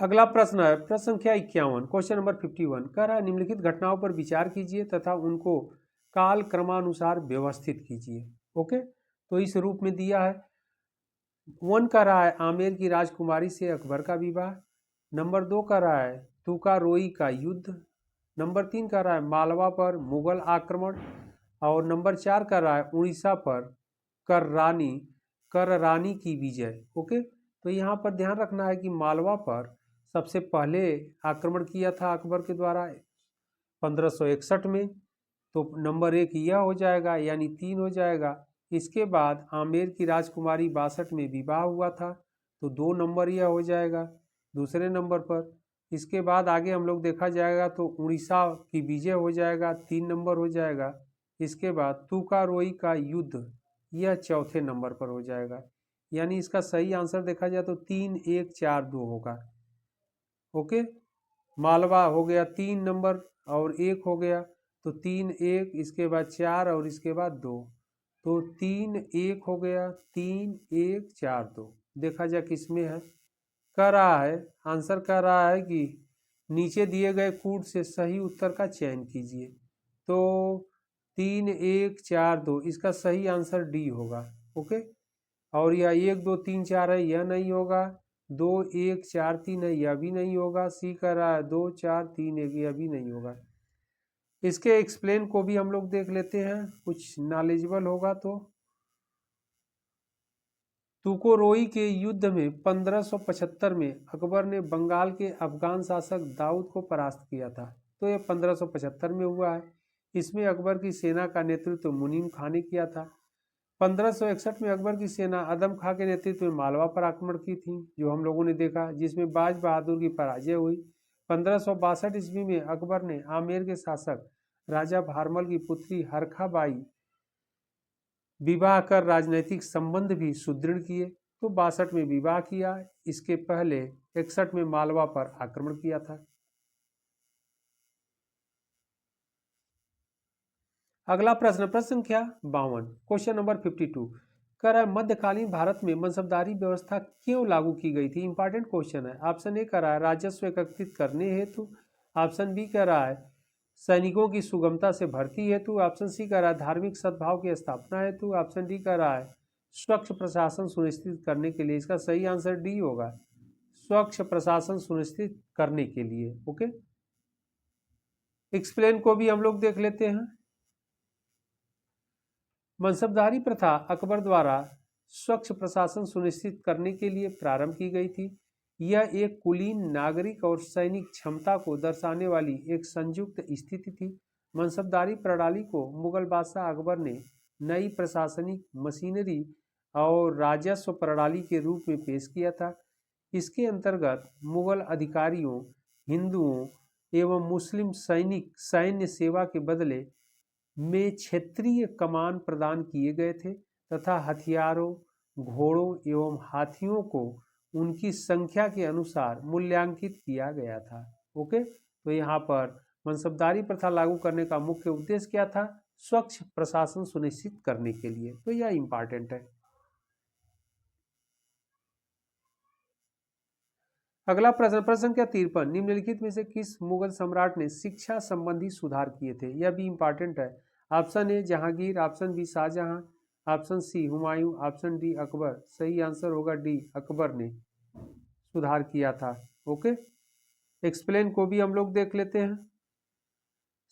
अगला प्रश्न है प्रश्न संख्या 51, क्वेश्चन नंबर 51 कह रहा है निम्नलिखित घटनाओं पर विचार कीजिए तथा उनको काल क्रमानुसार व्यवस्थित कीजिए। ओके, तो इस रूप में दिया है। 1 कह रहा है आमेर की राजकुमारी से अकबर का विवाह। नंबर 2 कह रहा है तुकारोई का युद्ध। नंबर 3 कह रहा है मालवा पर मुगल आक्रमण। और नंबर 4 कह रहा है उड़ीसा पर कररानी की विजय। ओके, तो यहाँ पर ध्यान रखना है कि मालवा पर सबसे पहले आक्रमण किया था अकबर के द्वारा 1561 में, तो नंबर 1 यह हो जाएगा, यानी 3 हो जाएगा। इसके बाद आमेर की राजकुमारी 62 में विवाह हुआ था, तो 2 नंबर यह हो जाएगा दूसरे नंबर पर। इसके बाद आगे हम लोग देखा जाएगा तो उड़ीसा की विजय हो जाएगा, 3 नंबर हो जाएगा। इसके बाद तुकारोई का युद्ध यह चौथे नंबर पर हो जाएगा, यानी इसका सही आंसर देखा जाए तो 3, 1, 4, 2 होगा। ओके, मालवा हो गया 3 नंबर और 1 हो गया, तो 3 1, इसके बाद 4 और इसके बाद 2, तो 3 1 हो गया, 3 1 4 2। देखा जाए किसमें है, कह रहा है आंसर कह रहा है कि नीचे दिए गए कूट से सही उत्तर का चयन कीजिए। तो 3 1 4 2 इसका सही आंसर डी होगा। ओके, और यह 1 2 3 4 है, यह नहीं होगा। 2 1 4 3 है, यह भी नहीं होगा। सी कह रहा है 2 4 3 1, यह भी नहीं होगा। इसके एक्सप्लेन को भी हम लोग देख लेते हैं, कुछ नॉलेजेबल होगा तो। तुकोरोई के युद्ध में 1575 में अकबर ने बंगाल के अफगान शासक दाऊद को परास्त किया था। तो यह 1575 में हुआ है। इसमें अकबर की सेना का नेतृत्व मुनीम खां ने किया था। 1561 में अकबर की सेना आदम खां के नेतृत्व में मालवा पर आक्रमण की थी, जो हम लोगों ने देखा, जिसमें बाज बहादुर की पराजय हुई। 1562 ईस्वी में अकबर ने आमेर के शासक राजा भारमल की पुत्री हरखा बाई विवाह कर राजनैतिक संबंध भी सुदृढ़ किए। तो 62 में विवाह किया। इसके पहले 61 में मालवा पर आक्रमण किया था। अगला प्रश्न, प्रश्न संख्या 52, क्वेश्चन नंबर 52, कह रहा है मध्यकालीन भारत में मनसबदारी व्यवस्था क्यों लागू की गई थी। इंपॉर्टेंट क्वेश्चन है। ऑप्शन ए कह रहा है राजस्व एकत्रित करने हेतु। ऑप्शन बी कह रहा है सैनिकों की सुगमता से भर्ती हेतु। ऑप्शन सी कह रहा है धार्मिक सद्भाव की स्थापना हेतु। ऑप्शन डी कह रहा है स्वच्छ प्रशासन सुनिश्चित करने के लिए। इसका सही आंसर डी होगा, स्वच्छ प्रशासन सुनिश्चित करने के लिए। ओके, एक्सप्लेन को भी हम लोग देख लेते हैं। मनसबदारी प्रथा अकबर द्वारा स्वच्छ प्रशासन सुनिश्चित करने के लिए प्रारंभ की गई थी। यह एक कुलीन नागरिक और सैनिक क्षमता को दर्शाने वाली एक संयुक्त स्थिति थी। मनसबदारी प्रणाली को मुगल बादशाह अकबर ने नई प्रशासनिक मशीनरी और राजस्व प्रणाली के रूप में पेश किया था। इसके अंतर्गत मुगल अधिकारियों, हिंदुओं एवं मुस्लिम सैनिक सैन्य सेवा के बदले में क्षेत्रीय कमान प्रदान किए गए थे तथा हथियारों, घोड़ों एवं हाथियों को उनकी संख्या के अनुसार मूल्यांकित किया गया था। ओके, तो यहाँ पर मनसबदारी प्रथा लागू करने का मुख्य उद्देश्य क्या था, स्वच्छ प्रशासन सुनिश्चित करने के लिए। तो यह इंपॉर्टेंट है। अगला प्रश्न, प्रश्न संख्या 53, निम्नलिखित में से किस मुगल सम्राट ने शिक्षा संबंधी सुधार किए थे। यह भी इंपॉर्टेंट है। Option A Jahangir, option B Shahjahan, option C Humayun, option D Akbar. सही आंसर होगा डी, अकबर ने सुधार किया था। ओके, एक्सप्लेन को भी हम लोग देख लेते हैं।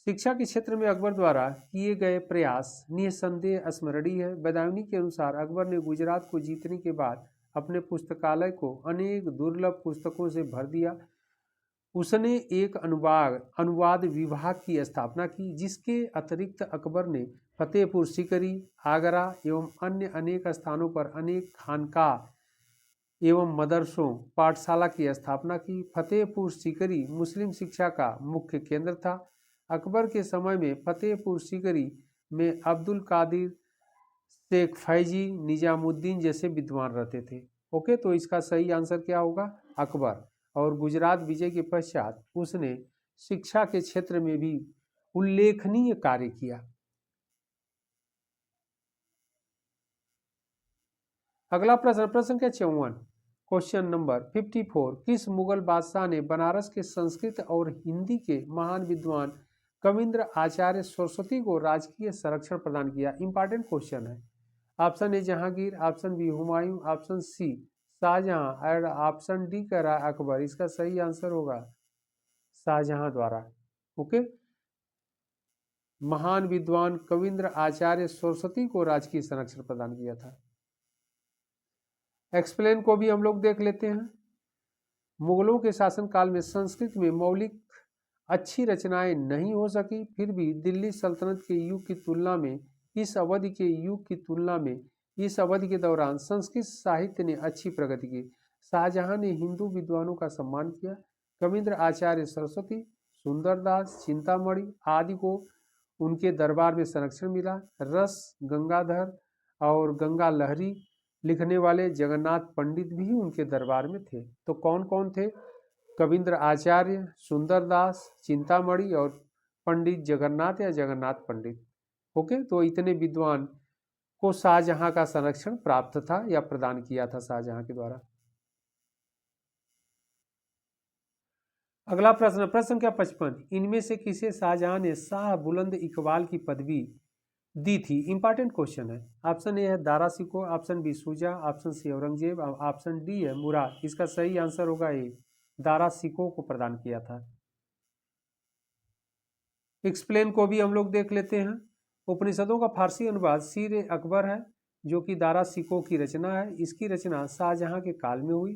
शिक्षा के क्षेत्र में अकबर द्वारा किए गए प्रयास निसंदेह स्मरणीय है। बदायूनी के अनुसार अकबर ने गुजरात को जीतने के बाद अपने पुस्तकालय को अनेक दुर्लभ पुस्तकों से भर दिया। उसने एक अनुवाद विभाग की स्थापना की, जिसके अतिरिक्त अकबर ने फतेहपुर सीकरी, आगरा एवं अन्य अनेक स्थानों पर अनेक खानकाह एवं मदरसों पाठशाला की स्थापना की। फतेहपुर सीकरी मुस्लिम शिक्षा का मुख्य केंद्र था। अकबर के समय में फतेहपुर सीकरी में अब्दुल कादिर, शेख फैजी, निजामुद्दीन जैसे विद्वान रहते थे। ओके, तो इसका सही आंसर क्या होगा, अकबर। और गुजरात विजय के पश्चात उसने शिक्षा के क्षेत्र में भी उल्लेखनीय कार्य किया। अगला प्रश्न, प्रश्न संख्या 54, क्वेश्चन नंबर 54, किस मुगल बादशाह ने बनारस के संस्कृत और हिंदी के महान विद्वान कविंद्र आचार्य सरस्वती को राजकीय संरक्षण प्रदान किया। इंपॉर्टेंट क्वेश्चन है। Option A Jahangir, option B Humayun, option C Shahjahan और ऑप्शन डी कह रहा है अकबर। इसका सही आंसर होगा शाहजहां द्वारा। ओके, महान विद्वान कविंद्र आचार्य सरस्वती को राजकीय संरक्षण प्रदान किया था। एक्सप्लेन को भी हम लोग देख लेते हैं। मुगलों के शासनकाल में संस्कृत में मौलिक अच्छी रचनाएं नहीं हो सकी, फिर भी दिल्ली सल्तनत के युग की तुलना में इस अवधि के दौरान संस्कृत साहित्य ने अच्छी प्रगति की। शाहजहां ने हिंदू विद्वानों का सम्मान किया। कविंद्र आचार्य सरस्वती, सुंदरदास, चिंतामणि आदि को उनके दरबार में संरक्षण मिला। रस गंगाधर और गंगा लहरी लिखने वाले जगन्नाथ पंडित भी उनके दरबार में थे। तो कौन कौन थे, कविंद्र आचार्य, सुंदरदास, चिंतामणि और पंडित जगन्नाथ या जगन्नाथ पंडित। ओके, तो इतने विद्वान को शाहजहां का संरक्षण प्राप्त था या प्रदान किया था शाहजहां के द्वारा। अगला प्रश्न, प्रश्न संख्या 55, इनमें से किसे शाहजहां ने शाह बुलंद इकबाल की पदवी दी थी? इंपॉर्टेंट क्वेश्चन है। ऑप्शन ए है Dara Shikoh, option B Shuja, option C Aurangzeb, option D है मुराद। इसका सही आंसर होगा ए, दारा शिकोह को प्रदान किया था। एक्सप्लेन को भी हम लोग देख लेते हैं। उपनिषदों का फारसी अनुवाद सीर अकबर है, जो कि दारा शिकोह की रचना है। इसकी रचना शाहजहां के काल में हुई।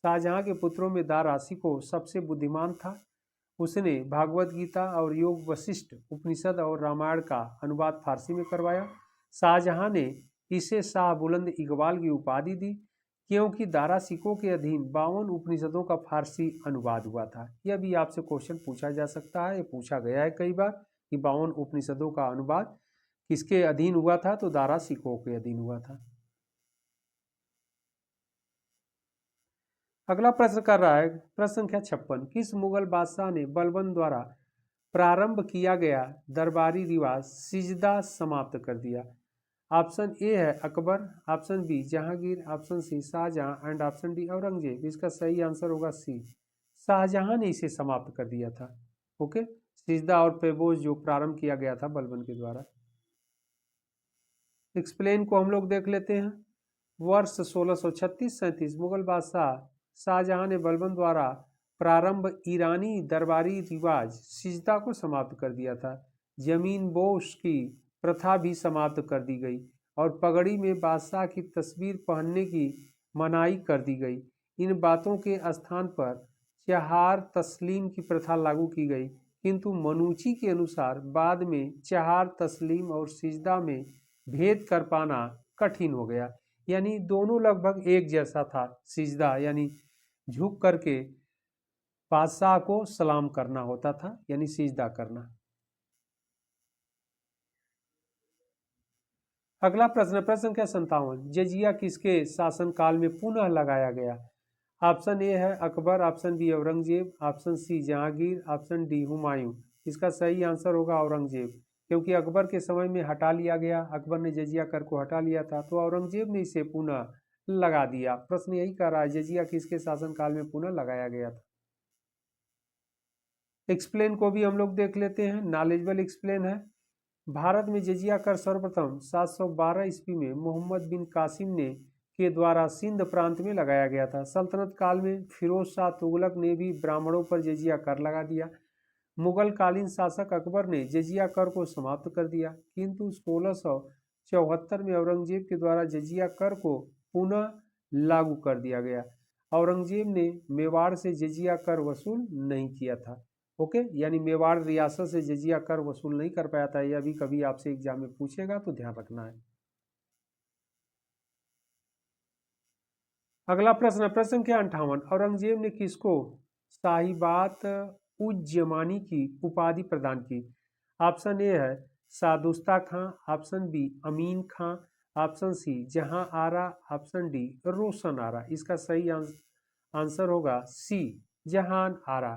शाहजहां के पुत्रों में दारा शिकोह सबसे बुद्धिमान था। उसने भागवत गीता और योग वशिष्ठ उपनिषद और रामायण का अनुवाद फारसी में करवाया। शाहजहां ने इसे शाह बुलंद इकबाल की उपाधि दी, क्योंकि दारा शिकोह के अधीन 52 उपनिषदों का फारसी अनुवाद हुआ था। यह भी आपसे क्वेश्चन पूछा जा सकता है, ये पूछा गया है कई बार कि 52 उपनिषदों का अनुवाद किसके अधीन हुआ था? तो दारा शिकोह के अधीन हुआ था। अगला प्रश्न कर रहा है, प्रश्न संख्या 56, किस मुगल बादशाह ने बलबन द्वारा प्रारंभ किया गया दरबारी रिवाज सिजदा समाप्त कर दिया? ऑप्शन ए है Akbar, option B Jahangir, option C Shahjahan and option D Aurangzeb. इसका सही आंसर होगा सी, शाहजहां ने इसे समाप्त कर दिया था। ओके, सिजदा और पेबोज जो प्रारंभ किया गया था बलबन के द्वारा। एक्सप्लेन को हम लोग देख लेते हैं। वर्ष 1636-37 मुगल बादशाह शाहजहां ने बलबन द्वारा प्रारंभ ईरानी दरबारी रिवाज सिजदा को समाप्त कर दिया था। जमीन बोश की प्रथा भी समाप्त कर दी गई और पगड़ी में बादशाह की तस्वीर पहनने की मनाही कर दी गई। इन बातों के स्थान पर चहार तस्लीम की प्रथा लागू की गई, किंतु मनुची के अनुसार बाद में चहार तस्लीम और सिजदा में भेद कर पाना कठिन हो गया। यानी दोनों लगभग एक जैसा था। सिजदा यानी झुक करके बादशाह को सलाम करना होता था, यानी सिजदा करना। अगला प्रश्न, प्रश्न संख्या 57, जजिया किसके शासनकाल में पुनः लगाया गया? ऑप्शन ए है Akbar, option B Aurangzeb, option C Jahangir, option D Humayun. इसका सही आंसर होगा औरंगजेब, क्योंकि अकबर के समय में हटा लिया गया, अकबर ने जजिया कर को हटा लिया था, तो औरंगजेब ने इसे पुनः लगा दिया। प्रश्न यही कर रहा है, जजिया किसके शासनकाल में पुनः लगाया गया था? एक्सप्लेन को भी हम लोग देख लेते हैं। नॉलेजेबल एक्सप्लेन है। भारत में जजिया कर सर्वप्रथम 712 ईस्वी में मोहम्मद बिन कासिम ने के द्वारा सिंध प्रांत में लगाया गया था। सल्तनत काल में फिरोज शाह तुगलक ने भी ब्राह्मणों पर जजिया कर लगा दिया। मुगल कालीन शासक अकबर ने जजिया कर को समाप्त कर दिया, किंतु 1674 में औरंगजेब के द्वारा जजिया कर को पुनः लागू कर दिया गया। औरंगजेब ने मेवाड़ से जजिया कर वसूल नहीं किया था। ओके, यानी मेवाड़ रियासत से जजिया कर वसूल नहीं कर पाया था। यह भी कभी आपसे एग्जाम में पूछेगा, तो ध्यान रखना है। अगला प्रश्न, प्रश्न संख्या 58, औरंगजेब ने किसको साहिबात उज्जमानी की उपाधि प्रदान की? ऑप्शन ए है सादुस्ता खां, ऑप्शन बी अमीन खां, ऑप्शन सी जहां आरा, ऑप्शन डी रोशन आरा। इसका सही आंसर होगा सी, जहान आरा।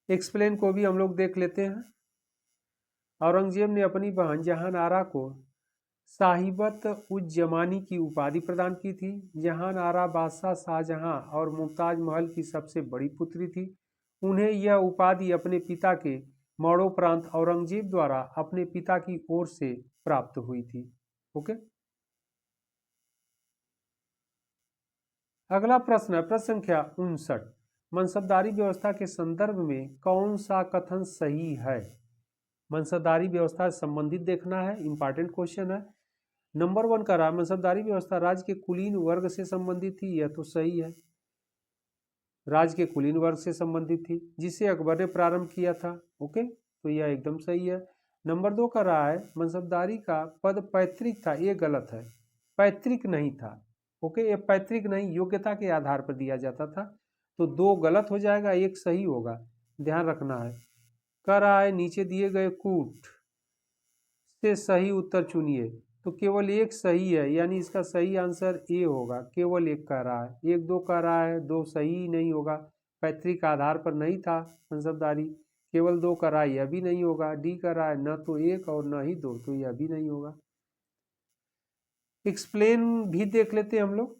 एक्सप्लेन को भी हम लोग देख लेते हैं। औरंगजेब ने अपनी बहन जहान आरा को साहिबत उज्जमानी की उपाधि प्रदान की थी। जहान आरा बादशाह शाहजहां और मुमताज महल की सबसे बड़ी पुत्री थी। उन्हें यह उपाधि अपने पिता के मरणोपरांत औरंगजेब द्वारा अपने पिता की ओर से प्राप्त हुई थी। ओके, अगला प्रश्न है प्रश्न संख्या 59, मनसबदारी व्यवस्था के संदर्भ में कौन सा कथन सही है? मनसबदारी व्यवस्था से संबंधित देखना है, इंपॉर्टेंट क्वेश्चन है। नंबर 1 का रहा, मनसबदारी व्यवस्था राज्य के कुलीन वर्ग से संबंधित थी। यह तो सही है, राज्य के कुलीन वर्ग से संबंधित थी, जिसे अकबर ने प्रारंभ किया था। ओके, तो यह एकदम सही है। नंबर 2 का रहा है, मनसबदारी का पद पैतृक था। ये गलत है, पैतृक नहीं था। ओके, ये पैतृक नहीं, योग्यता के आधार पर दिया जाता था। तो 2 गलत हो जाएगा, 1 सही होगा, ध्यान रखना है। कह रहा है नीचे दिए गए कूट से सही उत्तर चुनिए। तो केवल एक सही है, यानी इसका सही आंसर ए होगा। केवल एक कह रहा है, एक दो कह रहा है, दो सही नहीं होगा, पैतृक आधार पर नहीं था मनसबदारी। केवल दो कह रहा है, यह भी नहीं होगा। डी कह रहा है न तो एक और न ही दो, तो यह भी नहीं होगा। एक्सप्लेन भी देख लेते हैं हम लोग।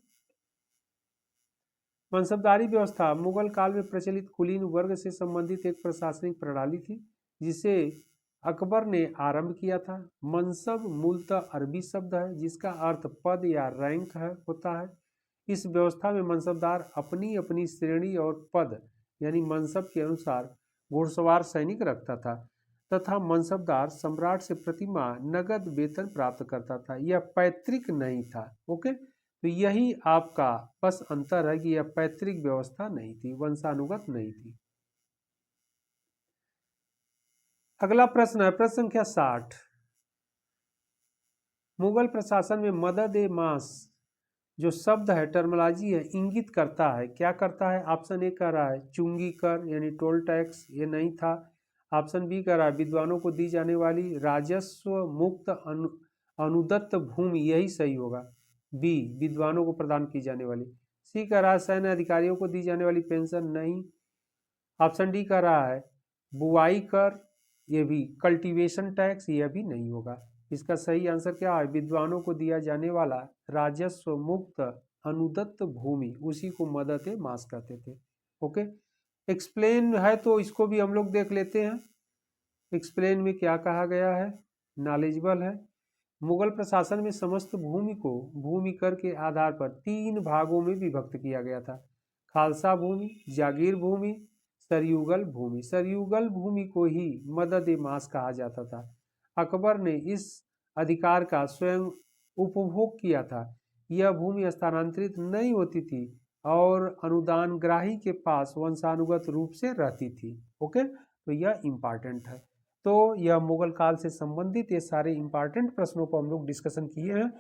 मनसबदारी व्यवस्था मुगल काल में प्रचलित कुलीन वर्ग से संबंधित एक प्रशासनिक प्रणाली थी जिसे अकबर ने आरंभ किया था। मनसब मूलतः अरबी शब्द है जिसका अर्थ पद या रैंक है होता है। इस व्यवस्था में मनसबदार अपनी अपनी श्रेणी और पद यानी मनसब के अनुसार घुड़सवार सैनिक रखता था तथा मनसबदार सम्राट से प्रतिमाह नगद वेतन प्राप्त करता था। यह पैतृक नहीं था। ओके, तो यही आपका बस अंतर है कि यह पैतृक व्यवस्था नहीं थी, वंशानुगत नहीं थी। अगला प्रश्न है प्रश्न संख्या 60। मुगल प्रशासन में मदद ए मास जो शब्द है, टर्मोलॉजी है, इंगित करता है, क्या करता है? ऑप्शन ए कह रहा है चुंगी कर यानी टोल टैक्स, ये नहीं था। ऑप्शन बी कह रहा है विद्वानों को दी जाने वाली राजस्व मुक्त अनुदत्त भूमि, यही सही होगा। बी विद्वानों को प्रदान की जाने वाली। सी कह रहा है सैन्य अधिकारियों को दी जाने वाली पेंशन, नहीं। ऑप्शन डी कह रहा है बुआई कर, ये भी। कल्टीवेशन टैक्स, यह भी नहीं होगा। इसका सही आंसर क्या है? विद्वानों को दिया जाने वाला राजस्व मुक्त अनुदत्त भूमि, उसी को मदद ए मास कहते थे। ओके, एक्सप्लेन है तो इसको भी हम लोग देख लेते हैं। एक्सप्लेन में क्या कहा गया है? नॉलेजेबल है। मुगल प्रशासन में समस्त भूमि को भूमि कर के आधार पर 3 भागों में विभक्त किया गया था। खालसा भूमि, जागीर भूमि, सरयुगल भूमि। सरयुगल भूमि को ही मदद ए मास कहा जाता था। अकबर ने इस अधिकार का स्वयं उपभोग किया था। यह भूमि स्थानांतरित नहीं होती थी और अनुदान ग्राही के पास वंशानुगत रूप से रहती थी। ओके, तो यह इम्पॉर्टेंट है। तो यह मुगल काल से संबंधित ये सारे इम्पॉर्टेंट प्रश्नों को हम लोग डिस्कशन किए हैं।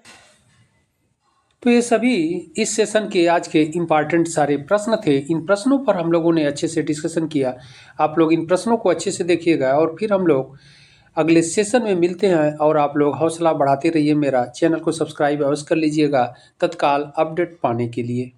तो ये सभी इस सेशन के आज के इम्पॉर्टेंट सारे प्रश्न थे। इन प्रश्नों पर हम लोगों ने अच्छे से डिस्कशन किया। आप लोग इन प्रश्नों को अच्छे से देखिएगा और फिर हम लोग अगले सेशन में मिलते हैं। और आप लोग हौसला बढ़ाते रहिए, मेरा चैनल को सब्सक्राइब अवश्य कर लीजिएगा तत्काल अपडेट पाने के लिए।